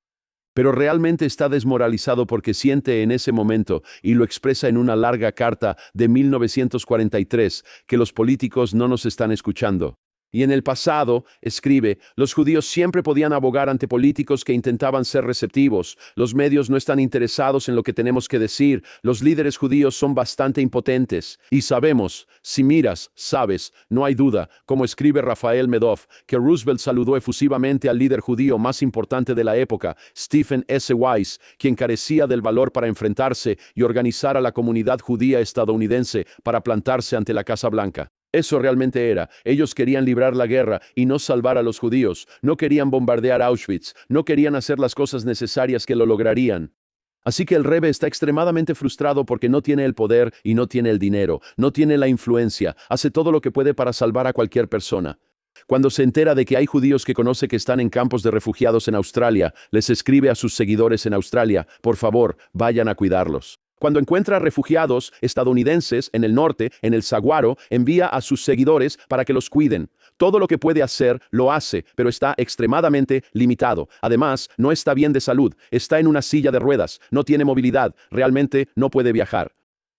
Pero realmente está desmoralizado porque siente en ese momento, y lo expresa en una larga carta de 1943, que los políticos no nos están escuchando. Y en el pasado, escribe, los judíos siempre podían abogar ante políticos que intentaban ser receptivos. Los medios no están interesados en lo que tenemos que decir. Los líderes judíos son bastante impotentes. Y sabemos, si miras, sabes, no hay duda, como escribe Rafael Medoff, que Roosevelt saludó efusivamente al líder judío más importante de la época, Stephen S. Wise, quien carecía del valor para enfrentarse y organizar a la comunidad judía estadounidense para plantarse ante la Casa Blanca. Eso realmente era. Ellos querían librar la guerra y no salvar a los judíos. No querían bombardear Auschwitz. No querían hacer las cosas necesarias que lo lograrían. Así que el Rebbe está extremadamente frustrado porque no tiene el poder y no tiene el dinero, no tiene la influencia, hace todo lo que puede para salvar a cualquier persona. Cuando se entera de que hay judíos que conoce que están en campos de refugiados en Australia, les escribe a sus seguidores en Australia, por favor, vayan a cuidarlos. Cuando encuentra refugiados estadounidenses en el norte, en el Saguaro, envía a sus seguidores para que los cuiden. Todo lo que puede hacer, lo hace, pero está extremadamente limitado. Además, no está bien de salud, está en una silla de ruedas, no tiene movilidad, realmente no puede viajar.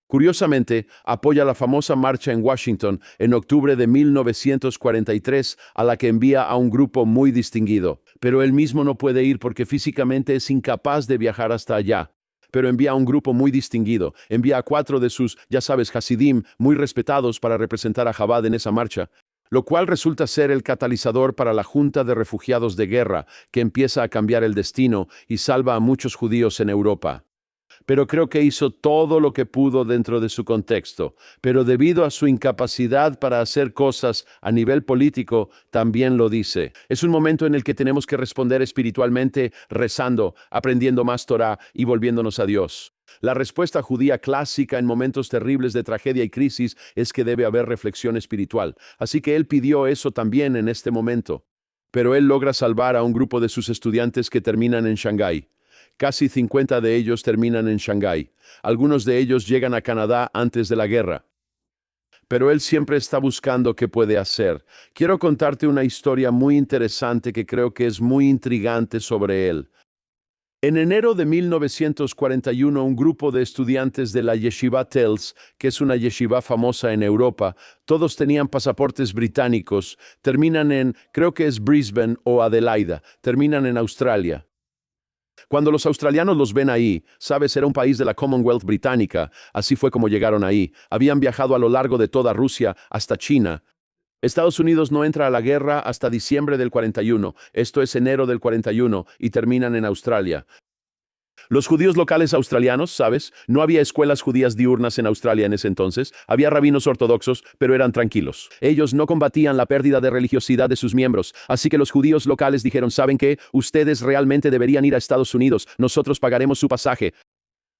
Curiosamente, apoya la famosa marcha en Washington en octubre de 1943, a la que envía a un grupo muy distinguido. Pero él mismo no puede ir porque físicamente es incapaz de viajar hasta allá. Pero envía a un grupo muy distinguido, envía a 4 de sus, ya sabes, Hasidim, muy respetados para representar a Chabad en esa marcha, lo cual resulta ser el catalizador para la Junta de Refugiados de Guerra, que empieza a cambiar el destino y salva a muchos judíos en Europa. Pero creo que hizo todo lo que pudo dentro de su contexto, pero debido a su incapacidad para hacer cosas a nivel político, también lo dice. Es un momento en el que tenemos que responder espiritualmente, rezando, aprendiendo más Torah y volviéndonos a Dios. La respuesta judía clásica en momentos terribles de tragedia y crisis es que debe haber reflexión espiritual, así que él pidió eso también en este momento. Pero él logra salvar a un grupo de sus estudiantes que terminan en Shanghái. Casi 50 de ellos terminan en Shanghái. Algunos de ellos llegan a Canadá antes de la guerra. Pero él siempre está buscando qué puede hacer. Quiero contarte una historia muy interesante que creo que es muy intrigante sobre él. En enero de 1941, un grupo de estudiantes de la Yeshiva Tels, que es una yeshiva famosa en Europa, todos tenían pasaportes británicos, terminan en, creo que es Brisbane o Adelaida, terminan en Australia. Cuando los australianos los ven ahí, sabes, era un país de la Commonwealth británica, así fue como llegaron ahí. Habían viajado a lo largo de toda Rusia hasta China. Estados Unidos no entra a la guerra hasta diciembre del 41, esto es enero del 41, y terminan en Australia. Los judíos locales australianos, ¿sabes? No había escuelas judías diurnas en Australia en ese entonces, había rabinos ortodoxos, pero eran tranquilos. Ellos no combatían la pérdida de religiosidad de sus miembros, así que los judíos locales dijeron, ¿saben qué? Ustedes realmente deberían ir a Estados Unidos, nosotros pagaremos su pasaje.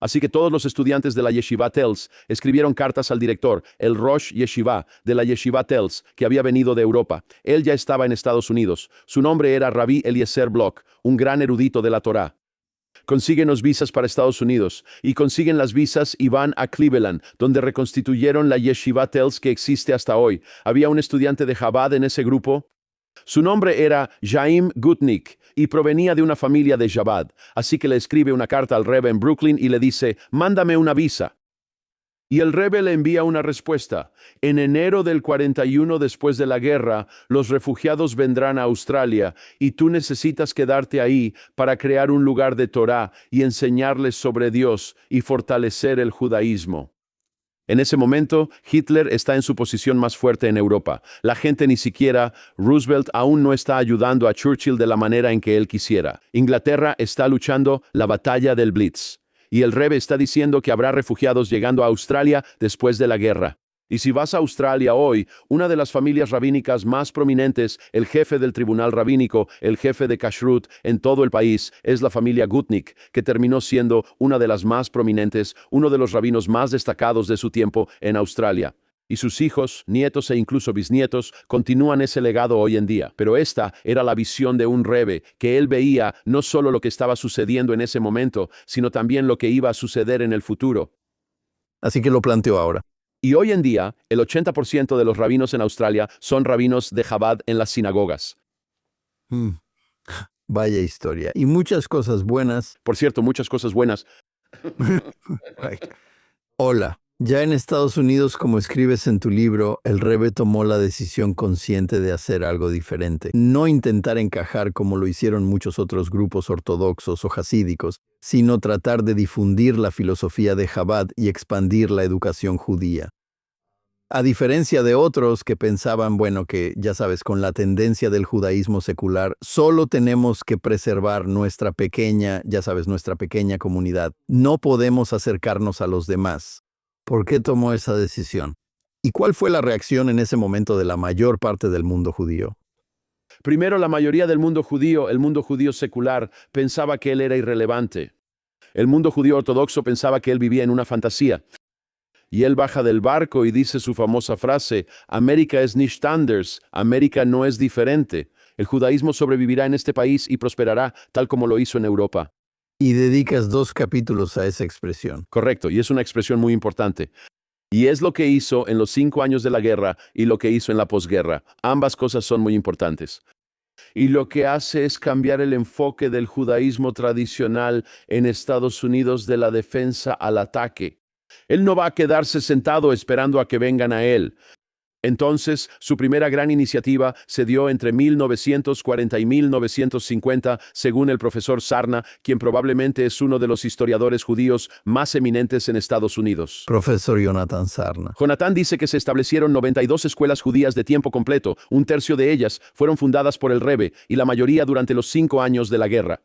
Así que todos los estudiantes de la Yeshiva Tels escribieron cartas al director, el Rosh Yeshiva, de la Yeshiva Tels, que había venido de Europa. Él ya estaba en Estados Unidos. Su nombre era Rabbi Eliezer Bloch, un gran erudito de la Torá. Consiguen los visas para Estados Unidos, y consiguen las visas y van a Cleveland, donde reconstituyeron la Yeshiva Tels que existe hasta hoy. Había un estudiante de Chabad en ese grupo. Su nombre era Jaim Gutnick y provenía de una familia de Chabad, así que le escribe una carta al Rebbe en Brooklyn y le dice, mándame una visa. Y el Rebbe le envía una respuesta. En enero del 41 después de la guerra, los refugiados vendrán a Australia y tú necesitas quedarte ahí para crear un lugar de Torá y enseñarles sobre Dios y fortalecer el judaísmo. En ese momento, Hitler está en su posición más fuerte en Europa. La gente ni siquiera, Roosevelt aún no está ayudando a Churchill de la manera en que él quisiera. Inglaterra está luchando la batalla del Blitz. Y el Rebbe está diciendo que habrá refugiados llegando a Australia después de la guerra. Y si vas a Australia hoy, una de las familias rabínicas más prominentes, el jefe del tribunal rabínico, el jefe de Kashrut en todo el país, es la familia Gutnick, que terminó siendo una de las más prominentes, uno de los rabinos más destacados de su tiempo en Australia. Y sus hijos, nietos e incluso bisnietos continúan ese legado hoy en día. Pero esta era la visión de un Rebbe, que él veía no solo lo que estaba sucediendo en ese momento, sino también lo que iba a suceder en el futuro. Así que lo planteo ahora. Y hoy en día, el 80% de los rabinos en Australia son rabinos de Chabad en las sinagogas. Vaya historia. Y muchas cosas buenas. Por cierto, muchas cosas buenas. Hola. Ya en Estados Unidos, como escribes en tu libro, el Rebbe tomó la decisión consciente de hacer algo diferente. No intentar encajar como lo hicieron muchos otros grupos ortodoxos o hasídicos, sino tratar de difundir la filosofía de Chabad y expandir la educación judía. A diferencia de otros que pensaban, bueno, que ya sabes, con la tendencia del judaísmo secular, solo tenemos que preservar nuestra pequeña, ya sabes, nuestra pequeña comunidad. No podemos acercarnos a los demás. ¿Por qué tomó esa decisión? ¿Y cuál fue la reacción en ese momento de la mayor parte del mundo judío? Primero, la mayoría del mundo judío, el mundo judío secular, pensaba que él era irrelevante. El mundo judío ortodoxo pensaba que él vivía en una fantasía. Y él baja del barco y dice su famosa frase, América es nicht anders, América no es diferente. El judaísmo sobrevivirá en este país y prosperará tal como lo hizo en Europa. Y dedicas 2 capítulos a esa expresión. Correcto, y es una expresión muy importante. Y es lo que hizo en los 5 años de la guerra y lo que hizo en la posguerra. Ambas cosas son muy importantes. Y lo que hace es cambiar el enfoque del judaísmo tradicional en Estados Unidos de la defensa al ataque. Él no va a quedarse sentado esperando a que vengan a él. Entonces, su primera gran iniciativa se dio entre 1940 y 1950, según el profesor Sarna, quien probablemente es uno de los historiadores judíos más eminentes en Estados Unidos. Profesor Jonathan Sarna. Jonathan dice que se establecieron 92 escuelas judías de tiempo completo, un tercio de ellas fueron fundadas por el Rebbe y la mayoría durante los 5 años de la guerra.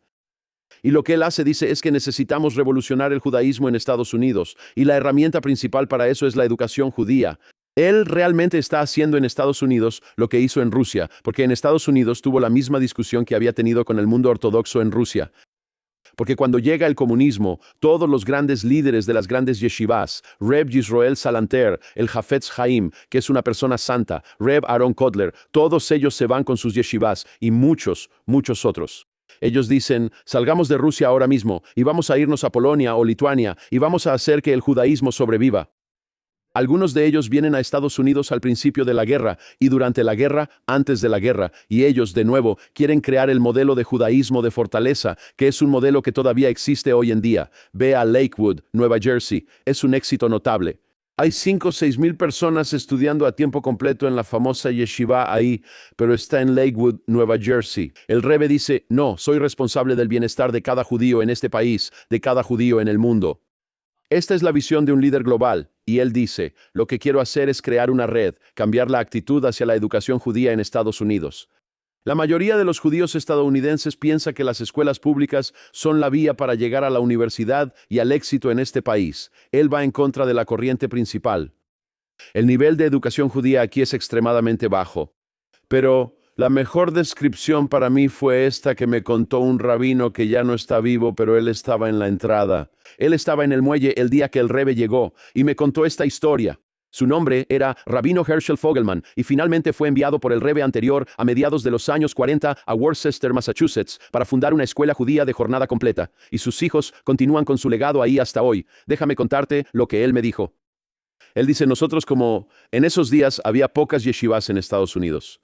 Y lo que él hace, dice, es que necesitamos revolucionar el judaísmo en Estados Unidos, y la herramienta principal para eso es la educación judía. Él realmente está haciendo en Estados Unidos lo que hizo en Rusia, porque en Estados Unidos tuvo la misma discusión que había tenido con el mundo ortodoxo en Rusia. Porque cuando llega el comunismo, todos los grandes líderes de las grandes yeshivas, Reb Yisroel Salanter, el Hafetz Haim, que es una persona santa, Reb Aaron Kotler, todos ellos se van con sus yeshivas y muchos, muchos otros. Ellos dicen, salgamos de Rusia ahora mismo y vamos a irnos a Polonia o Lituania y vamos a hacer que el judaísmo sobreviva. Algunos de ellos vienen a Estados Unidos al principio de la guerra y durante la guerra, antes de la guerra, y ellos, de nuevo, quieren crear el modelo de judaísmo de fortaleza, que es un modelo que todavía existe hoy en día. Ve a Lakewood, Nueva Jersey. Es un éxito notable. Hay 5 o 6 mil personas estudiando a tiempo completo en la famosa yeshiva ahí, pero está en Lakewood, Nueva Jersey. El Rebbe dice, no, soy responsable del bienestar de cada judío en este país, de cada judío en el mundo. Esta es la visión de un líder global, y él dice, lo que quiero hacer es crear una red, cambiar la actitud hacia la educación judía en Estados Unidos. La mayoría de los judíos estadounidenses piensa que las escuelas públicas son la vía para llegar a la universidad y al éxito en este país. Él va en contra de la corriente principal. El nivel de educación judía aquí es extremadamente bajo. Pero la mejor descripción para mí fue esta que me contó un rabino que ya no está vivo, pero él estaba en la entrada. Él estaba en el muelle el día que el Rebbe llegó y me contó esta historia. Su nombre era Rabino Herschel Fogelman y finalmente fue enviado por el Rebbe anterior a mediados de los años 40 a Worcester, Massachusetts, para fundar una escuela judía de jornada completa. Y sus hijos continúan con su legado ahí hasta hoy. Déjame contarte lo que él me dijo. Él dice, nosotros como en esos días había pocas yeshivas en Estados Unidos.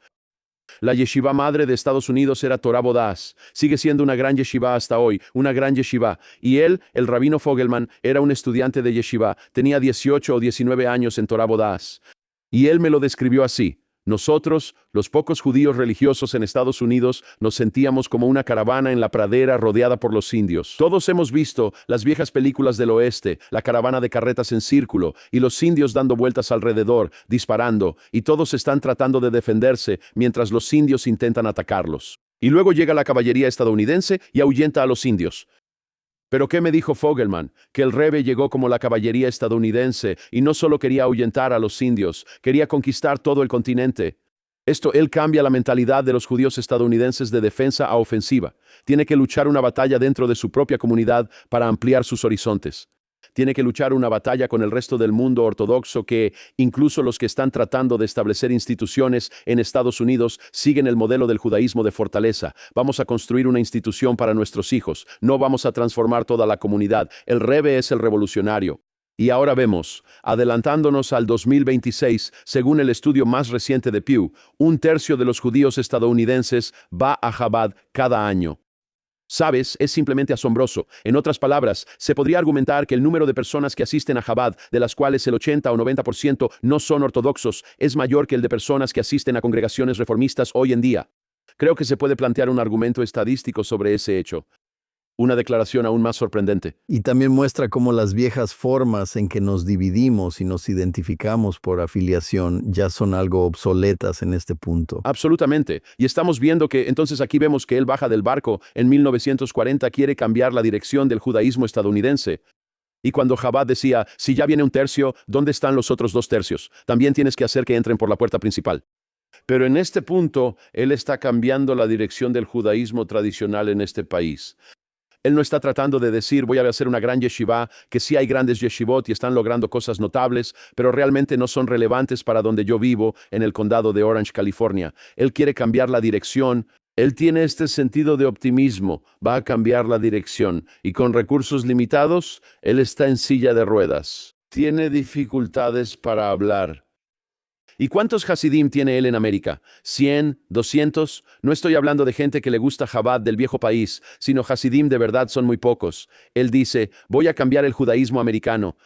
La yeshiva madre de Estados Unidos era Torah Bodas. Sigue siendo una gran yeshiva hasta hoy, una gran yeshiva. Y él, el rabino Fogelman, era un estudiante de yeshiva. Tenía 18 o 19 años en Torah Bodas. Y él me lo describió así. Nosotros, los pocos judíos religiosos en Estados Unidos, nos sentíamos como una caravana en la pradera rodeada por los indios. Todos hemos visto las viejas películas del oeste, la caravana de carretas en círculo, y los indios dando vueltas alrededor, disparando, y todos están tratando de defenderse mientras los indios intentan atacarlos. Y luego llega la caballería estadounidense y ahuyenta a los indios. ¿Pero qué me dijo Fogelman? Que el Rebbe llegó como la caballería estadounidense y no solo quería ahuyentar a los indios, quería conquistar todo el continente. Él cambia la mentalidad de los judíos estadounidenses de defensa a ofensiva. Tiene que luchar una batalla dentro de su propia comunidad para ampliar sus horizontes. Tiene que luchar una batalla con el resto del mundo ortodoxo que, incluso los que están tratando de establecer instituciones en Estados Unidos, siguen el modelo del judaísmo de fortaleza. Vamos a construir una institución para nuestros hijos. No vamos a transformar toda la comunidad. El Rebbe es el revolucionario. Y ahora vemos, adelantándonos al 2026, según el estudio más reciente de Pew, 1/3 de los judíos estadounidenses va a Chabad cada año. ¿Sabes? Es simplemente asombroso. En otras palabras, se podría argumentar que el número de personas que asisten a Chabad, de las cuales el 80 o 90% no son ortodoxos, es mayor que el de personas que asisten a congregaciones reformistas hoy en día. Creo que se puede plantear un argumento estadístico sobre ese hecho. Una declaración aún más sorprendente. Y también muestra cómo las viejas formas en que nos dividimos y nos identificamos por afiliación ya son algo obsoletas en este punto. Absolutamente. Y estamos viendo que, entonces aquí vemos que él baja del barco en 1940, quiere cambiar la dirección del judaísmo estadounidense. Y cuando Chabad decía, si ya viene 1/3, ¿dónde están los otros 2/3? También tienes que hacer que entren por la puerta principal. Pero en este punto, él está cambiando la dirección del judaísmo tradicional en este país. Él no está tratando de decir voy a hacer una gran yeshiva, que sí hay grandes yeshivot y están logrando cosas notables, pero realmente no son relevantes para donde yo vivo, en el condado de Orange, California. Él quiere cambiar la dirección. Él tiene este sentido de optimismo, va a cambiar la dirección, y con recursos limitados, él está en silla de ruedas. Tiene dificultades para hablar. ¿Y cuántos Hasidim tiene él en América? ¿100? ¿200? No estoy hablando de gente que le gusta Chabad del viejo país, sino Hasidim de verdad son muy pocos. Él dice, voy a cambiar el judaísmo americano.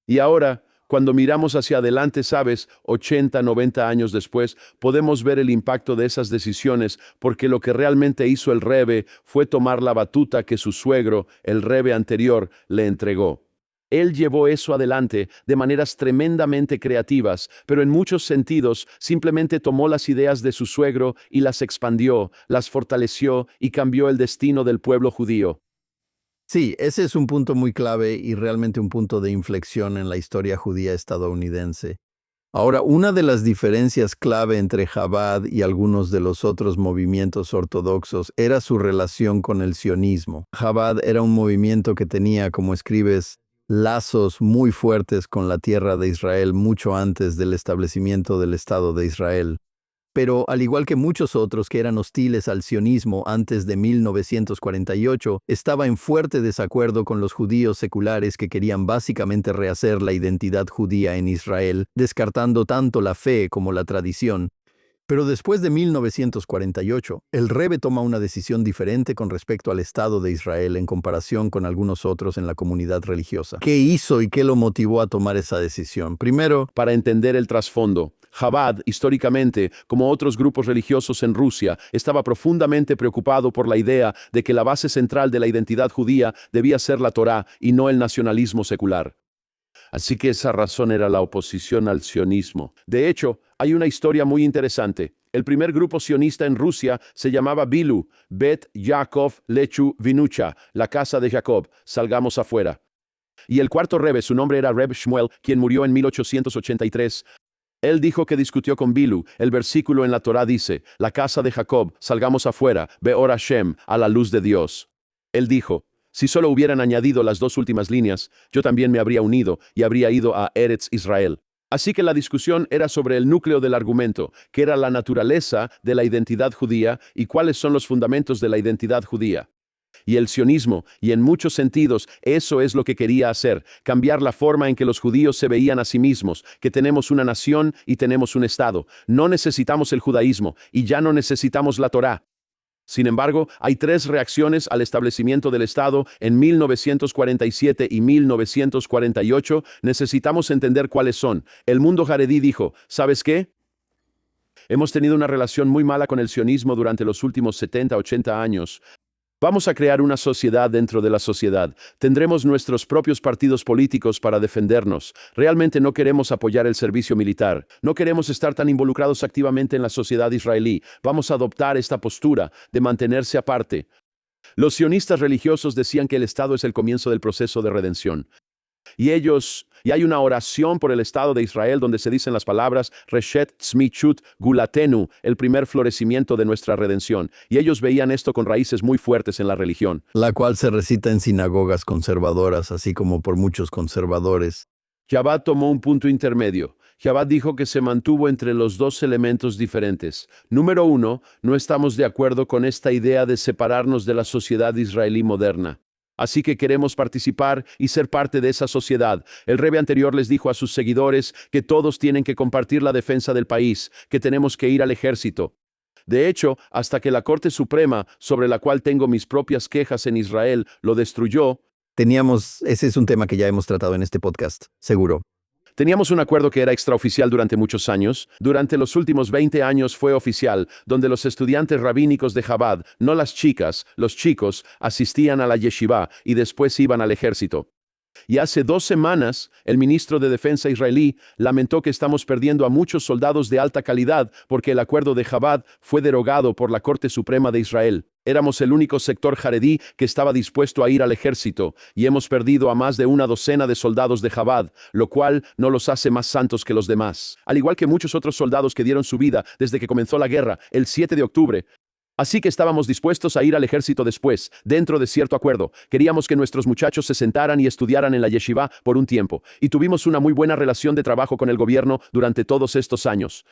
Y ahora, cuando miramos hacia adelante, sabes, 80, 90 años después, podemos ver el impacto de esas decisiones, porque lo que realmente hizo el Rebbe fue tomar la batuta que su suegro, el Rebbe anterior, le entregó. Él llevó eso adelante de maneras tremendamente creativas, pero en muchos sentidos simplemente tomó las ideas de su suegro y las expandió, las fortaleció y cambió el destino del pueblo judío. Sí, ese es un punto muy clave y realmente un punto de inflexión en la historia judía estadounidense. Ahora, una de las diferencias clave entre Chabad y algunos de los otros movimientos ortodoxos era su relación con el sionismo. Chabad era un movimiento que tenía, como escribes, lazos muy fuertes con la tierra de Israel mucho antes del establecimiento del Estado de Israel. Pero al igual que muchos otros que eran hostiles al sionismo antes de 1948, estaba en fuerte desacuerdo con los judíos seculares que querían básicamente rehacer la identidad judía en Israel, descartando tanto la fe como la tradición. Pero después de 1948, el Rebbe toma una decisión diferente con respecto al Estado de Israel en comparación con algunos otros en la comunidad religiosa. ¿Qué hizo y qué lo motivó a tomar esa decisión? Primero, Para entender el trasfondo, Chabad, históricamente, como otros grupos religiosos en Rusia, estaba profundamente preocupado por la idea de que la base central de la identidad judía debía ser la Torá y no el nacionalismo secular. Así que esa razón era la oposición al sionismo. De hecho, hay una historia muy interesante. El primer grupo sionista en Rusia se llamaba Bilu, Bet Yaakov Lechu Vinucha, la casa de Jacob, salgamos afuera. Y el cuarto Rebbe, su nombre era Reb Shmuel, quien murió en 1883. Él dijo que discutió con Bilu. El versículo en la Torá dice, la casa de Jacob, salgamos afuera, Beor Hashem, a la luz de Dios. Él dijo, si solo hubieran añadido las dos últimas líneas, yo también me habría unido y habría ido a Eretz Israel. Así que la discusión era sobre el núcleo del argumento, que era la naturaleza de la identidad judía y cuáles son los fundamentos de la identidad judía. Y el sionismo, y en muchos sentidos, eso es lo que quería hacer, cambiar la forma en que los judíos se veían a sí mismos, que tenemos una nación y tenemos un Estado. No necesitamos el judaísmo, y ya no necesitamos la Torá. Sin embargo, hay tres reacciones al establecimiento del Estado en 1947 y 1948. Necesitamos entender cuáles son. El mundo jaredí dijo, ¿sabes qué? Hemos tenido una relación muy mala con el sionismo durante los últimos 70, 80 años. Vamos a crear una sociedad dentro de la sociedad. Tendremos nuestros propios partidos políticos para defendernos. Realmente no queremos apoyar el servicio militar. No queremos estar tan involucrados activamente en la sociedad israelí. Vamos a adoptar esta postura de mantenerse aparte. Los sionistas religiosos decían que el Estado es el comienzo del proceso de redención. Y hay una oración por el Estado de Israel donde se dicen las palabras Reshet Tzmichut Gulatenu, el primer florecimiento de nuestra redención. Y ellos veían esto con raíces muy fuertes en la religión. la cual se recita en sinagogas conservadoras, así como por muchos conservadores. Chabad tomó un punto intermedio. Chabad dijo que se mantuvo entre los dos elementos diferentes. Número uno, no estamos de acuerdo con esta idea de separarnos de la sociedad israelí moderna. Así que queremos participar y ser parte de esa sociedad. El Rebbe anterior les dijo a sus seguidores que todos tienen que compartir la defensa del país, que tenemos que ir al ejército. De hecho, hasta que la Corte Suprema, sobre la cual tengo mis propias quejas en Israel, lo destruyó, Ese es un tema que ya hemos tratado en este podcast, seguro. teníamos un acuerdo que era extraoficial durante muchos años. Durante los últimos 20 años fue oficial, donde los estudiantes rabínicos de Chabad, no las chicas, los chicos, asistían a la yeshiva y después iban al ejército. Y hace 2 semanas, el ministro de Defensa israelí lamentó que estamos perdiendo a muchos soldados de alta calidad porque el acuerdo de Chabad fue derogado por la Corte Suprema de Israel. Éramos el único sector jaredí que estaba dispuesto a ir al ejército y hemos perdido a más de una docena de soldados de Chabad, lo cual no los hace más santos que los demás. Al igual que muchos otros soldados que dieron su vida desde que comenzó la guerra, el 7 de octubre, Así que estábamos dispuestos a ir al ejército después, dentro de cierto acuerdo. Queríamos que nuestros muchachos se sentaran y estudiaran en la yeshiva por un tiempo, y tuvimos una muy buena relación de trabajo con el gobierno durante todos estos años.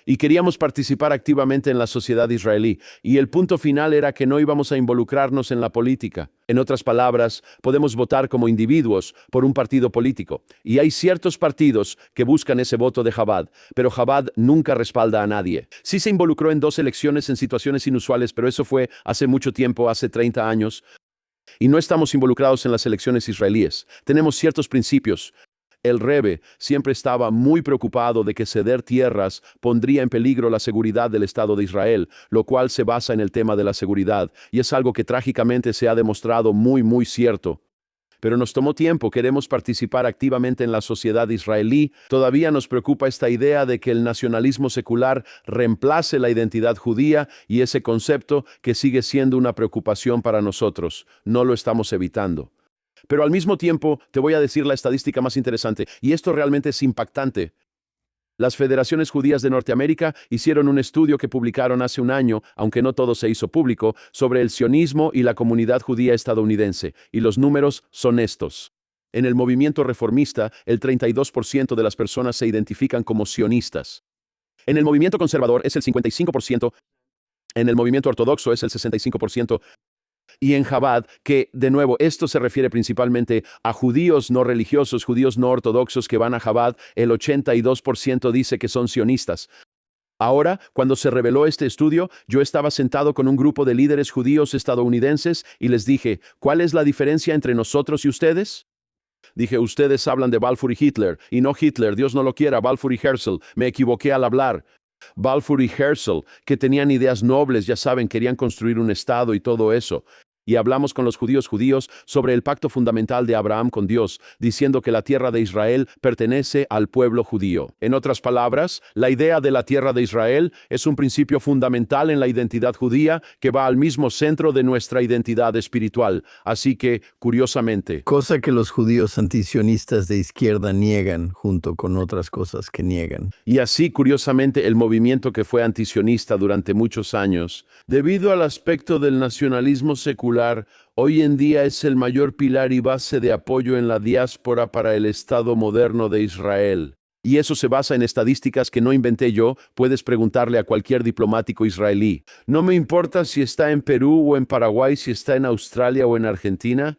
Y queríamos participar activamente en la sociedad israelí, y el punto final era que no íbamos a involucrarnos en la política. En otras palabras, podemos votar como individuos por un partido político, y hay ciertos partidos que buscan ese voto de Chabad, pero Chabad nunca respalda a nadie. Sí se involucró en 2 elecciones en situaciones inusuales, pero eso fue hace mucho tiempo, hace 30 años, y no estamos involucrados en las elecciones israelíes. Tenemos ciertos principios. El Rebbe siempre estaba muy preocupado de que ceder tierras pondría en peligro la seguridad del Estado de Israel, lo cual se basa en el tema de la seguridad, y es algo que trágicamente se ha demostrado muy cierto. Pero nos tomó tiempo, queremos participar activamente en la sociedad israelí. Todavía nos preocupa esta idea de que el nacionalismo secular reemplace la identidad judía, y ese concepto que sigue siendo una preocupación para nosotros. No lo estamos evitando. Pero al mismo tiempo, te voy a decir la estadística más interesante, y esto realmente es impactante. Las Federaciones Judías de Norteamérica hicieron un estudio que publicaron hace un año, aunque no todo se hizo público, sobre el sionismo y la comunidad judía estadounidense, y los números son estos. En el movimiento reformista, el 32% de las personas se identifican como sionistas. En el movimiento conservador es el 55%, en el movimiento ortodoxo es el 65%, y en Chabad, que, de nuevo, esto se refiere principalmente a judíos no religiosos, judíos no ortodoxos que van a Chabad, el 82% dice que son sionistas. Ahora, cuando se reveló este estudio, yo estaba sentado con un grupo de líderes judíos estadounidenses y les dije, ¿cuál es la diferencia entre nosotros y ustedes? Dije, ustedes hablan de Balfour y Hitler, y no Hitler, Dios no lo quiera, Balfour y Herzl. Me equivoqué al hablar. Balfour y Herzl, que tenían ideas nobles, ya saben, querían construir un Estado y todo eso. Y hablamos con los judíos sobre el pacto fundamental de Abraham con Dios, diciendo que la tierra de Israel pertenece al pueblo judío. En otras palabras, la idea de la tierra de Israel es un principio fundamental en la identidad judía que va al mismo centro de nuestra identidad espiritual. Así que, curiosamente, Cosa que los judíos antisionistas de izquierda niegan, junto con otras cosas que niegan. y así, curiosamente, el movimiento que fue antisionista durante muchos años, debido al aspecto del nacionalismo secular, hoy en día es el mayor pilar y base de apoyo en la diáspora para el Estado moderno de Israel. Y eso se basa en estadísticas que no inventé yo, puedes preguntarle a cualquier diplomático israelí. No me importa si está en Perú o en Paraguay, si está en Australia o en Argentina.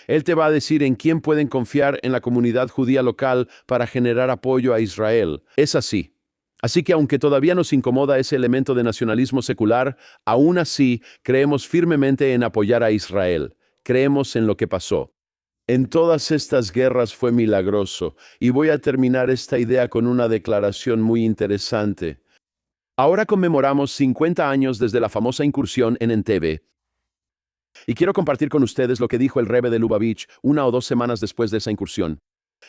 Él te va a decir en quién pueden confiar en la comunidad judía local para generar apoyo a Israel. Es así. Así que aunque todavía nos incomoda ese elemento de nacionalismo secular, aún así creemos firmemente en apoyar a Israel. Creemos en lo que pasó. En todas estas guerras fue milagroso, y voy a terminar esta idea con una declaración muy interesante. Ahora conmemoramos 50 años desde la famosa incursión en Entebbe, y quiero compartir con ustedes lo que dijo el Rebbe de Lubavitch 1 o 2 semanas después de esa incursión.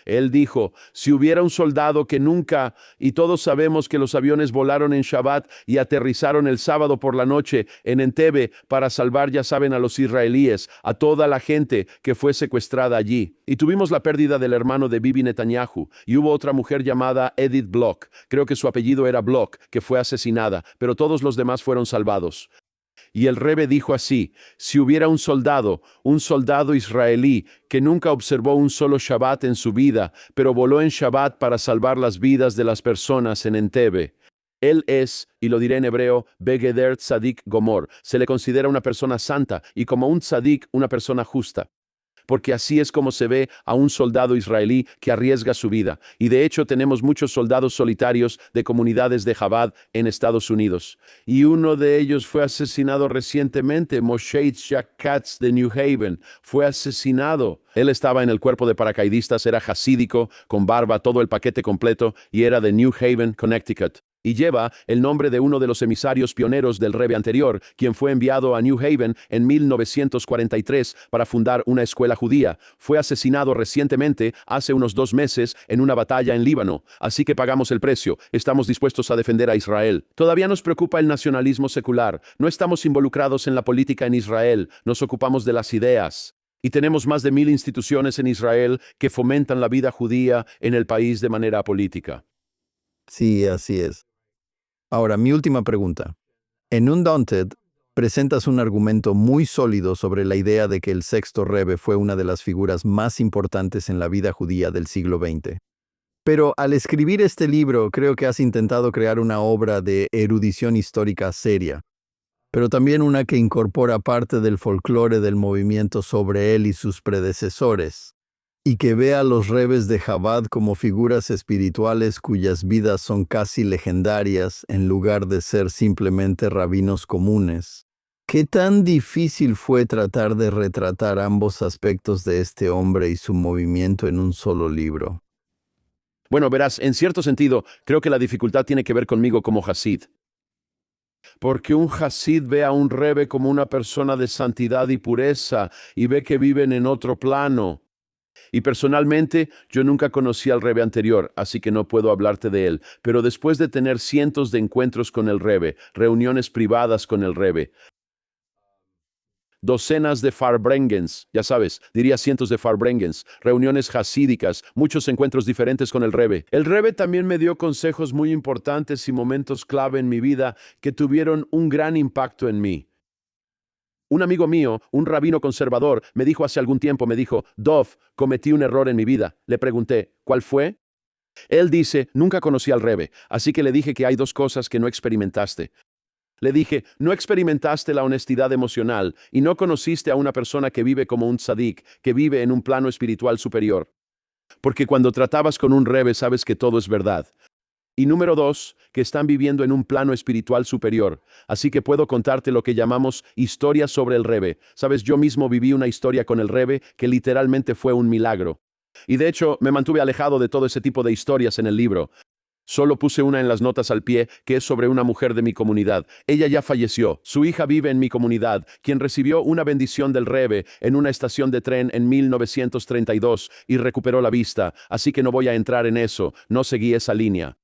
Él dijo, si hubiera un soldado que nunca, y todos sabemos que los aviones volaron en Shabbat y aterrizaron el sábado por la noche en Entebbe para salvar, ya saben, a los israelíes, a toda la gente que fue secuestrada allí. Y tuvimos la pérdida del hermano de Bibi Netanyahu, y hubo otra mujer llamada Edith Block, creo que su apellido era Block, que fue asesinada, pero todos los demás fueron salvados. Y el Rebbe dijo así, si hubiera un soldado israelí que nunca observó un solo Shabbat en su vida, pero voló en Shabbat para salvar las vidas de las personas en Entebbe, él es, y lo diré en hebreo, Begeder Tzadik Gomor, se le considera una persona santa y como un tzadik, una persona justa. Porque así es como se ve a un soldado israelí que arriesga su vida. Y de hecho tenemos muchos soldados solitarios de comunidades de Chabad en Estados Unidos. Y uno de ellos fue asesinado recientemente, Moshe Yitzhak Katz de New Haven. Fue asesinado. Él estaba en el cuerpo de paracaidistas, era hasídico, con barba, todo el paquete completo, y era de New Haven, Connecticut. Y lleva el nombre de uno de los emisarios pioneros del Rebbe anterior, quien fue enviado a New Haven en 1943 para fundar una escuela judía. Fue asesinado recientemente, hace unos 2 meses, en una batalla en Líbano. Así que pagamos el precio. Estamos dispuestos a defender a Israel. Todavía nos preocupa el nacionalismo secular. No estamos involucrados en la política en Israel. Nos ocupamos de las ideas. Y tenemos más de 1000 instituciones en Israel que fomentan la vida judía en el país de manera política. Sí, así es. Ahora, mi última pregunta. En Undaunted, Presentas un argumento muy sólido sobre la idea de que el sexto Rebbe fue una de las figuras más importantes en la vida judía del siglo XX. Pero al escribir este libro, creo que has intentado crear una obra de erudición histórica seria, pero también una que incorpora parte del folclore del movimiento sobre él y sus predecesores, y que ve a los rebes de Chabad como figuras espirituales cuyas vidas son casi legendarias en lugar de ser simplemente rabinos comunes. ¿Qué tan difícil fue tratar de retratar ambos aspectos de este hombre y su movimiento en un solo libro? Bueno, verás, en cierto sentido, creo que la dificultad tiene que ver conmigo como Hasid. Porque un Hasid ve a un Rebbe como una persona de santidad y pureza y ve que viven en otro plano. Y personalmente, yo nunca conocí al Rebbe anterior, así que no puedo hablarte de él. Pero después de tener cientos de encuentros con el Rebbe, reuniones privadas con el Rebbe, docenas de Farbrengens, ya sabes, diría cientos de Farbrengens, reuniones hasídicas, muchos encuentros diferentes con el Rebbe. El Rebbe también me dio consejos muy importantes y momentos clave en mi vida que tuvieron un gran impacto en mí. Un amigo mío, un rabino conservador, me dijo hace algún tiempo, me dijo, Dov, cometí un error en mi vida. Le pregunté, ¿cuál fue? Él dice, nunca conocí al Rebbe, así que le dije que hay dos cosas que no experimentaste. Le dije, no experimentaste la honestidad emocional y no conociste a una persona que vive como un tzadik, que vive en un plano espiritual superior. Porque cuando tratabas con un Rebbe sabes que todo es verdad. Y número dos, que están viviendo en un plano espiritual superior. Así que puedo contarte lo que llamamos historias sobre el Rebbe. Sabes, yo mismo viví una historia con el Rebbe que literalmente fue un milagro. Y de hecho, me mantuve alejado de todo ese tipo de historias en el libro. Solo puse una en las notas al pie, que es sobre una mujer de mi comunidad. Ella ya falleció. Su hija vive en mi comunidad, quien recibió una bendición del Rebbe en una estación de tren en 1932 y recuperó la vista. Así que no voy a entrar en eso, no seguí esa línea.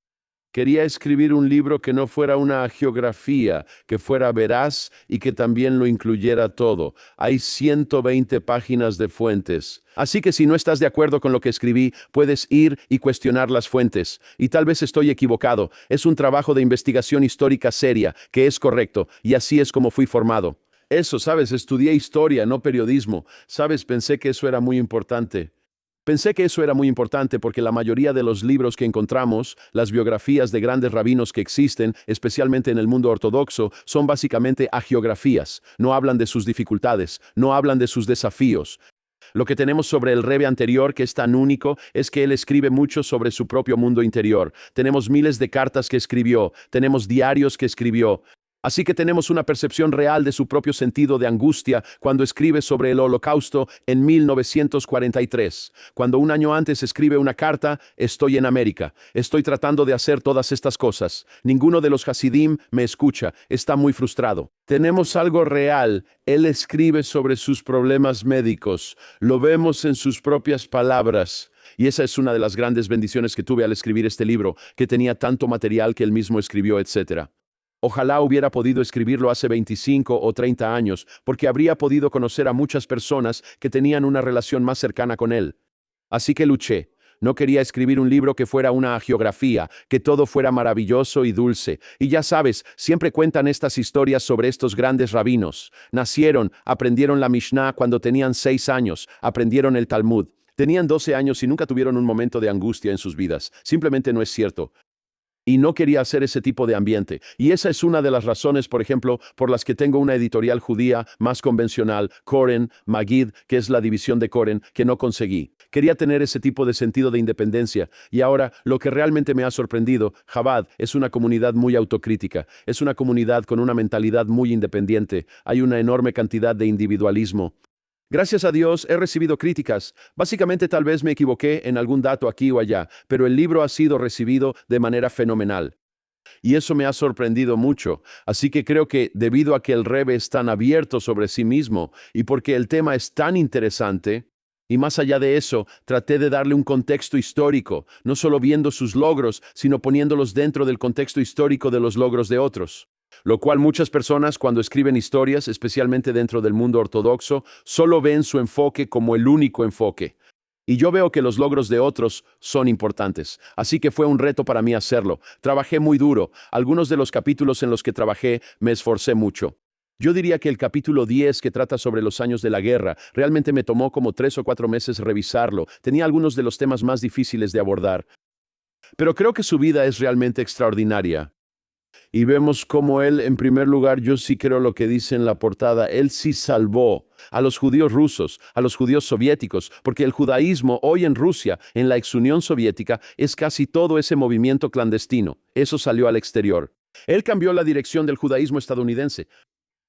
Quería escribir un libro que no fuera una hagiografía, que fuera veraz y que también lo incluyera todo. Hay 120 páginas de fuentes. Así que si no estás de acuerdo con lo que escribí, puedes ir y cuestionar las fuentes. Y tal vez estoy equivocado. Es un trabajo de investigación histórica seria, que es correcto, y así es como fui formado. Eso, sabes, estudié historia, no periodismo. Sabes, pensé que eso era muy importante. Pensé que eso era muy importante porque la mayoría de los libros que encontramos, las biografías de grandes rabinos que existen, especialmente en el mundo ortodoxo, son básicamente hagiografías. No hablan de sus dificultades, no hablan de sus desafíos. Lo que tenemos sobre el Rebbe anterior, que es tan único, es que él escribe mucho sobre su propio mundo interior. Tenemos miles de cartas que escribió, tenemos diarios que escribió. Así que tenemos una percepción real de su propio sentido de angustia cuando escribe sobre el Holocausto en 1943. Cuando un año antes escribe una carta, estoy en América. Estoy tratando de hacer todas estas cosas. Ninguno de los Hasidim me escucha. Está muy frustrado. Tenemos algo real. Él escribe sobre sus problemas médicos. Lo vemos en sus propias palabras. Y esa es una de las grandes bendiciones que tuve al escribir este libro, que tenía tanto material que él mismo escribió, etc. Ojalá hubiera podido escribirlo hace 25 o 30 años, porque habría podido conocer a muchas personas que tenían una relación más cercana con él. Así que luché. No quería escribir un libro que fuera una hagiografía, que todo fuera maravilloso y dulce. Y ya sabes, siempre cuentan estas historias sobre estos grandes rabinos. Nacieron, aprendieron la Mishnah cuando tenían 6 años, aprendieron el Talmud. Tenían 12 años y nunca tuvieron un momento de angustia en sus vidas. Simplemente no es cierto. Y no quería hacer ese tipo de ambiente. Y esa es una de las razones, por ejemplo, por las que tengo una editorial judía más convencional, Koren, Magid, que es la división de Koren, que no conseguí. Quería tener ese tipo de sentido de independencia. Y ahora, lo que realmente me ha sorprendido, Chabad es una comunidad muy autocrítica. Es una comunidad con una mentalidad muy independiente. Hay una enorme cantidad de individualismo. Gracias a Dios he recibido críticas. Básicamente tal vez me equivoqué en algún dato aquí o allá, pero el libro ha sido recibido de manera fenomenal. Y eso me ha sorprendido mucho. Así que creo que debido a que el Rebbe es tan abierto sobre sí mismo y porque el tema es tan interesante, y más allá de eso, traté de darle un contexto histórico, no solo viendo sus logros, sino poniéndolos dentro del contexto histórico de los logros de otros. Lo cual muchas personas cuando escriben historias, especialmente dentro del mundo ortodoxo, solo ven su enfoque como el único enfoque. Y yo veo que los logros de otros son importantes. Así que fue un reto para mí hacerlo. Trabajé muy duro. Algunos de los capítulos en los que trabajé me esforcé mucho. Yo diría que el capítulo 10, que trata sobre los años de la guerra, realmente me tomó como 3 o 4 meses revisarlo. Tenía algunos de los temas más difíciles de abordar. Pero creo que su vida es realmente extraordinaria. Y vemos cómo él, en primer lugar, yo sí creo lo que dice en la portada, él sí salvó a los judíos rusos, a los judíos soviéticos, porque el judaísmo hoy en Rusia, en la ex Unión Soviética, es casi todo ese movimiento clandestino. Eso salió al exterior. Él cambió la dirección del judaísmo estadounidense.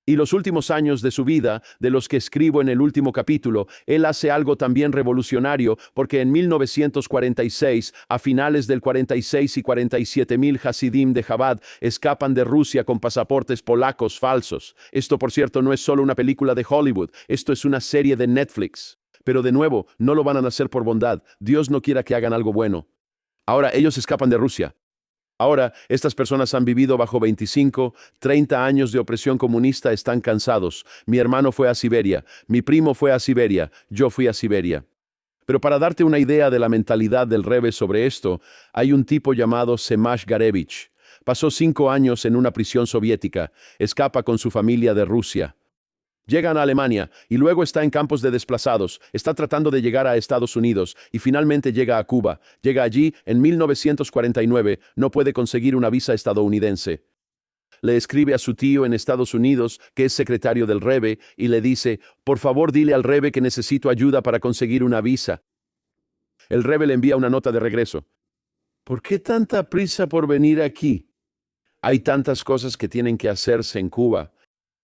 Y los últimos años de su vida, de los que escribo en el último capítulo, él hace algo también revolucionario, porque en 1946, a finales del 46 y 47,000 Hasidim de Chabad escapan de Rusia con pasaportes polacos falsos. Esto, por cierto, no es solo una película de Hollywood, esto es una serie de Netflix. Pero de nuevo, no lo van a hacer por bondad. Dios no quiera que hagan algo bueno. Ahora, ellos escapan de Rusia. Ahora, estas personas han vivido bajo 25, 30 años de opresión comunista, están cansados. Mi hermano fue a Siberia, mi primo fue a Siberia, yo fui a Siberia. Pero para darte una idea de la mentalidad del Rebbe sobre esto, hay un tipo llamado Semash Garevich. Pasó 5 años en una prisión soviética, escapa con su familia de Rusia. Llegan a Alemania y luego está en campos de desplazados, está tratando de llegar a Estados Unidos y finalmente llega a Cuba. Llega allí en 1949, no puede conseguir una visa estadounidense. Le escribe a su tío en Estados Unidos, que es secretario del Rebbe, y le dice, por favor dile al Rebbe que necesito ayuda para conseguir una visa. El Rebbe le envía una nota de regreso. ¿Por qué tanta prisa por venir aquí? Hay tantas cosas que tienen que hacerse en Cuba.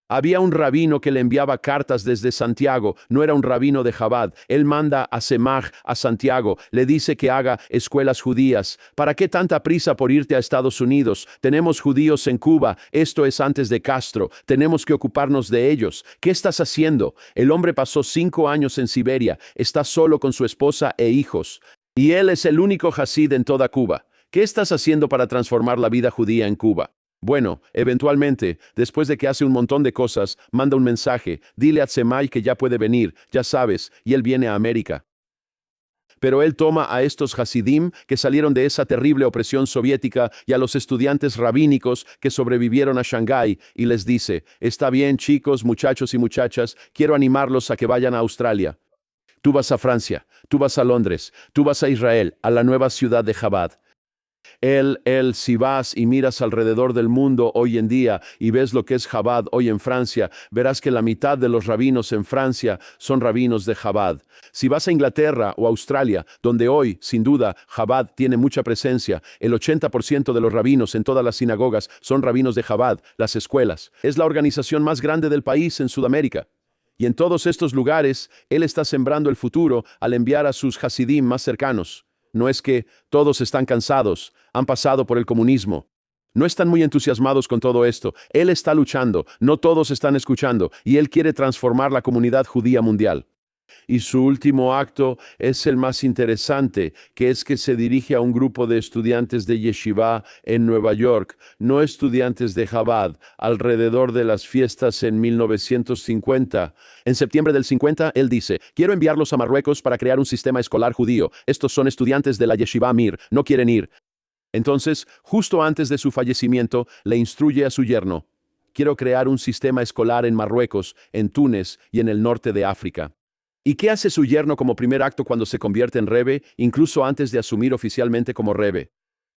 Había un rabino que le enviaba cartas desde Santiago, no era un rabino de Chabad. Él manda a Semaj a Santiago, le dice que haga escuelas judías. ¿Para qué tanta prisa por irte a Estados Unidos? Tenemos judíos en Cuba, esto es antes de Castro, tenemos que ocuparnos de ellos. ¿Qué estás haciendo? El hombre pasó 5 años en Siberia, está solo con su esposa e hijos. Y él es el único hasid en toda Cuba. ¿Qué estás haciendo para transformar la vida judía en Cuba? Bueno, eventualmente, después de que hace un montón de cosas, manda un mensaje, dile a Tzemay que ya puede venir, ya sabes, y él viene a América. Pero él toma a estos Hasidim que salieron de esa terrible opresión soviética y a los estudiantes rabínicos que sobrevivieron a Shanghái y les dice, está bien chicos, muchachos y muchachas, quiero animarlos a que vayan a Australia. Tú vas a Francia, tú vas a Londres, tú vas a Israel, a la nueva ciudad de Chabad. Si vas y miras alrededor del mundo hoy en día y ves lo que es Chabad hoy en Francia, verás que la mitad de los rabinos en Francia son rabinos de Chabad. Si vas a Inglaterra o Australia, donde hoy, sin duda, Chabad tiene mucha presencia, el 80% de los rabinos en todas las sinagogas son rabinos de Chabad, las escuelas. Es la organización más grande del país en Sudamérica. Y en todos estos lugares, él está sembrando el futuro al enviar a sus hasidim más cercanos. No es que todos están cansados, han pasado por el comunismo. No están muy entusiasmados con todo esto. Él está luchando, no todos están escuchando, y él quiere transformar la comunidad judía mundial. Y su último acto es el más interesante, que es que se dirige a un grupo de estudiantes de Yeshiva en Nueva York, no estudiantes de Chabad, alrededor de las fiestas en 1950. En septiembre del 50, él dice, quiero enviarlos a Marruecos para crear un sistema escolar judío. Estos son estudiantes de la Yeshiva Mir, no quieren ir. Entonces, justo antes de su fallecimiento, le instruye a su yerno, quiero crear un sistema escolar en Marruecos, en Túnez y en el norte de África. ¿Y qué hace su yerno como primer acto cuando se convierte en Rebbe, incluso antes de asumir oficialmente como Rebbe?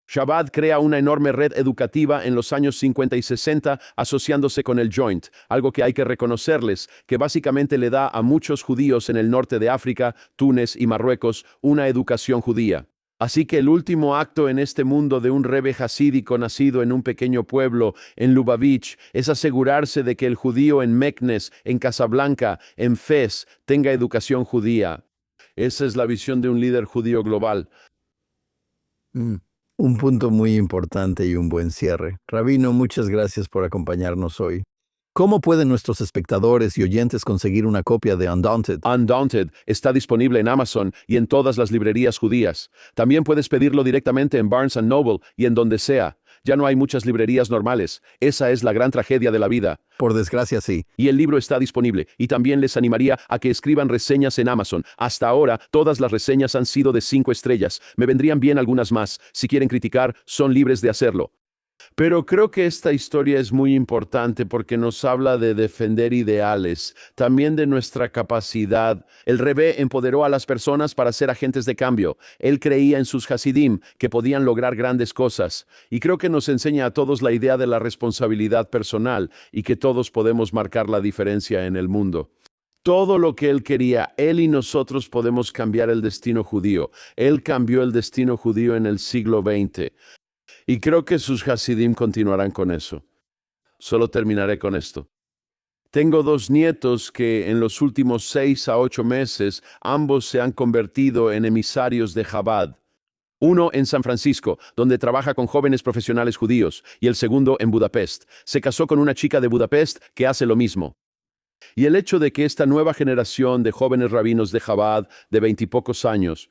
Chabad crea una enorme red educativa en los años 50 y 60 asociándose con el Joint, algo que hay que reconocerles, que básicamente le da a muchos judíos en el norte de África, Túnez y Marruecos una educación judía. Así que el último acto en este mundo de un Rebbe hasídico nacido en un pequeño pueblo, en Lubavitch, es asegurarse de que el judío en Meknes, en Casablanca, en Fez, tenga educación judía. Esa es la visión de un líder judío global. Un punto muy importante y un buen cierre. Rabino, muchas gracias por acompañarnos hoy. ¿Cómo pueden nuestros espectadores y oyentes conseguir una copia de Undaunted? Undaunted está disponible en Amazon y en todas las librerías judías. También puedes pedirlo directamente en Barnes & Noble y en donde sea. Ya no hay muchas librerías normales. Esa es la gran tragedia de la vida. Por desgracia, sí. Y el libro está disponible. Y también les animaría a que escriban reseñas en Amazon. Hasta ahora, todas las reseñas han sido de 5 estrellas. Me vendrían bien algunas más. Si quieren criticar, son libres de hacerlo. Pero creo que esta historia es muy importante porque nos habla de defender ideales, también de nuestra capacidad. El Rebbe empoderó a las personas para ser agentes de cambio. Él creía en sus Hasidim, que podían lograr grandes cosas. Y creo que nos enseña a todos la idea de la responsabilidad personal y que todos podemos marcar la diferencia en el mundo. Todo lo que él quería, él y nosotros podemos cambiar el destino judío. Él cambió el destino judío en el siglo XX. Y creo que sus Hasidim continuarán con eso. Solo terminaré con esto. Tengo 2 nietos que en los últimos 6 a 8 meses ambos se han convertido en emisarios de Chabad. Uno en San Francisco, donde trabaja con jóvenes profesionales judíos, y el segundo en Budapest. Se casó con una chica de Budapest que hace lo mismo. Y el hecho de que esta nueva generación de jóvenes rabinos de Chabad de 20 y pocos años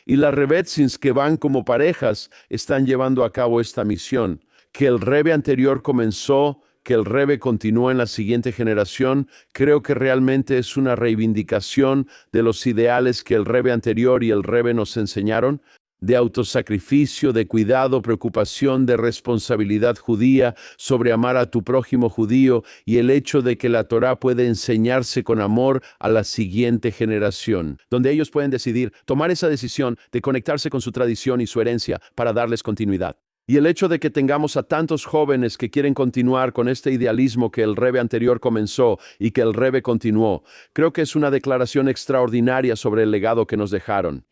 y las Rebetzins que van como parejas están llevando a cabo esta misión, que el Rebbe anterior comenzó, que el Rebbe continúa en la siguiente generación, creo que realmente es una reivindicación de los ideales que el Rebbe anterior y el Rebbe nos enseñaron, de autosacrificio, de cuidado, preocupación, de responsabilidad judía, sobre amar a tu prójimo judío y el hecho de que la Torá puede enseñarse con amor a la siguiente generación, donde ellos pueden decidir, tomar esa decisión de conectarse con su tradición y su herencia para darles continuidad. Y el hecho de que tengamos a tantos jóvenes que quieren continuar con este idealismo que el Rebbe anterior comenzó y que el Rebbe continuó, creo que es una declaración extraordinaria sobre el legado que nos dejaron.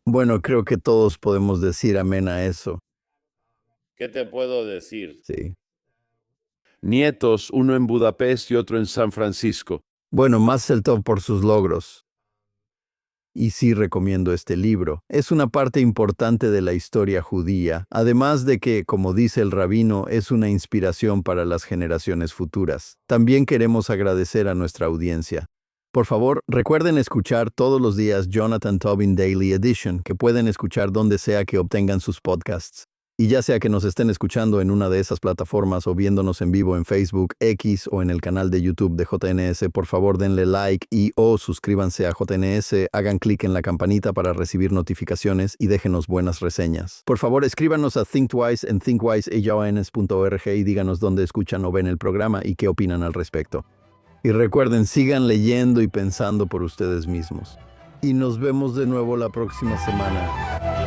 Bueno, creo que todos podemos decir amén a eso. ¿Qué te puedo decir? Sí. Nietos, uno en Budapest y otro en San Francisco. Bueno, Mazel Tov por sus logros. Y sí recomiendo este libro. Es una parte importante de la historia judía, además de que, como dice el rabino, es una inspiración para las generaciones futuras. También queremos agradecer a nuestra audiencia. Por favor, recuerden escuchar todos los días Jonathan Tobin Daily Edition, que pueden escuchar donde sea que obtengan sus podcasts. Y ya sea que nos estén escuchando en una de esas plataformas o viéndonos en vivo en Facebook, X o en el canal de YouTube de JNS, por favor denle like y o suscríbanse a JNS, hagan clic en la campanita para recibir notificaciones y déjenos buenas reseñas. Por favor, escríbanos a ThinkTwice en thinktwice.org y díganos dónde escuchan o ven el programa y qué opinan al respecto. Y recuerden, sigan leyendo y pensando por ustedes mismos. Y nos vemos de nuevo la próxima semana.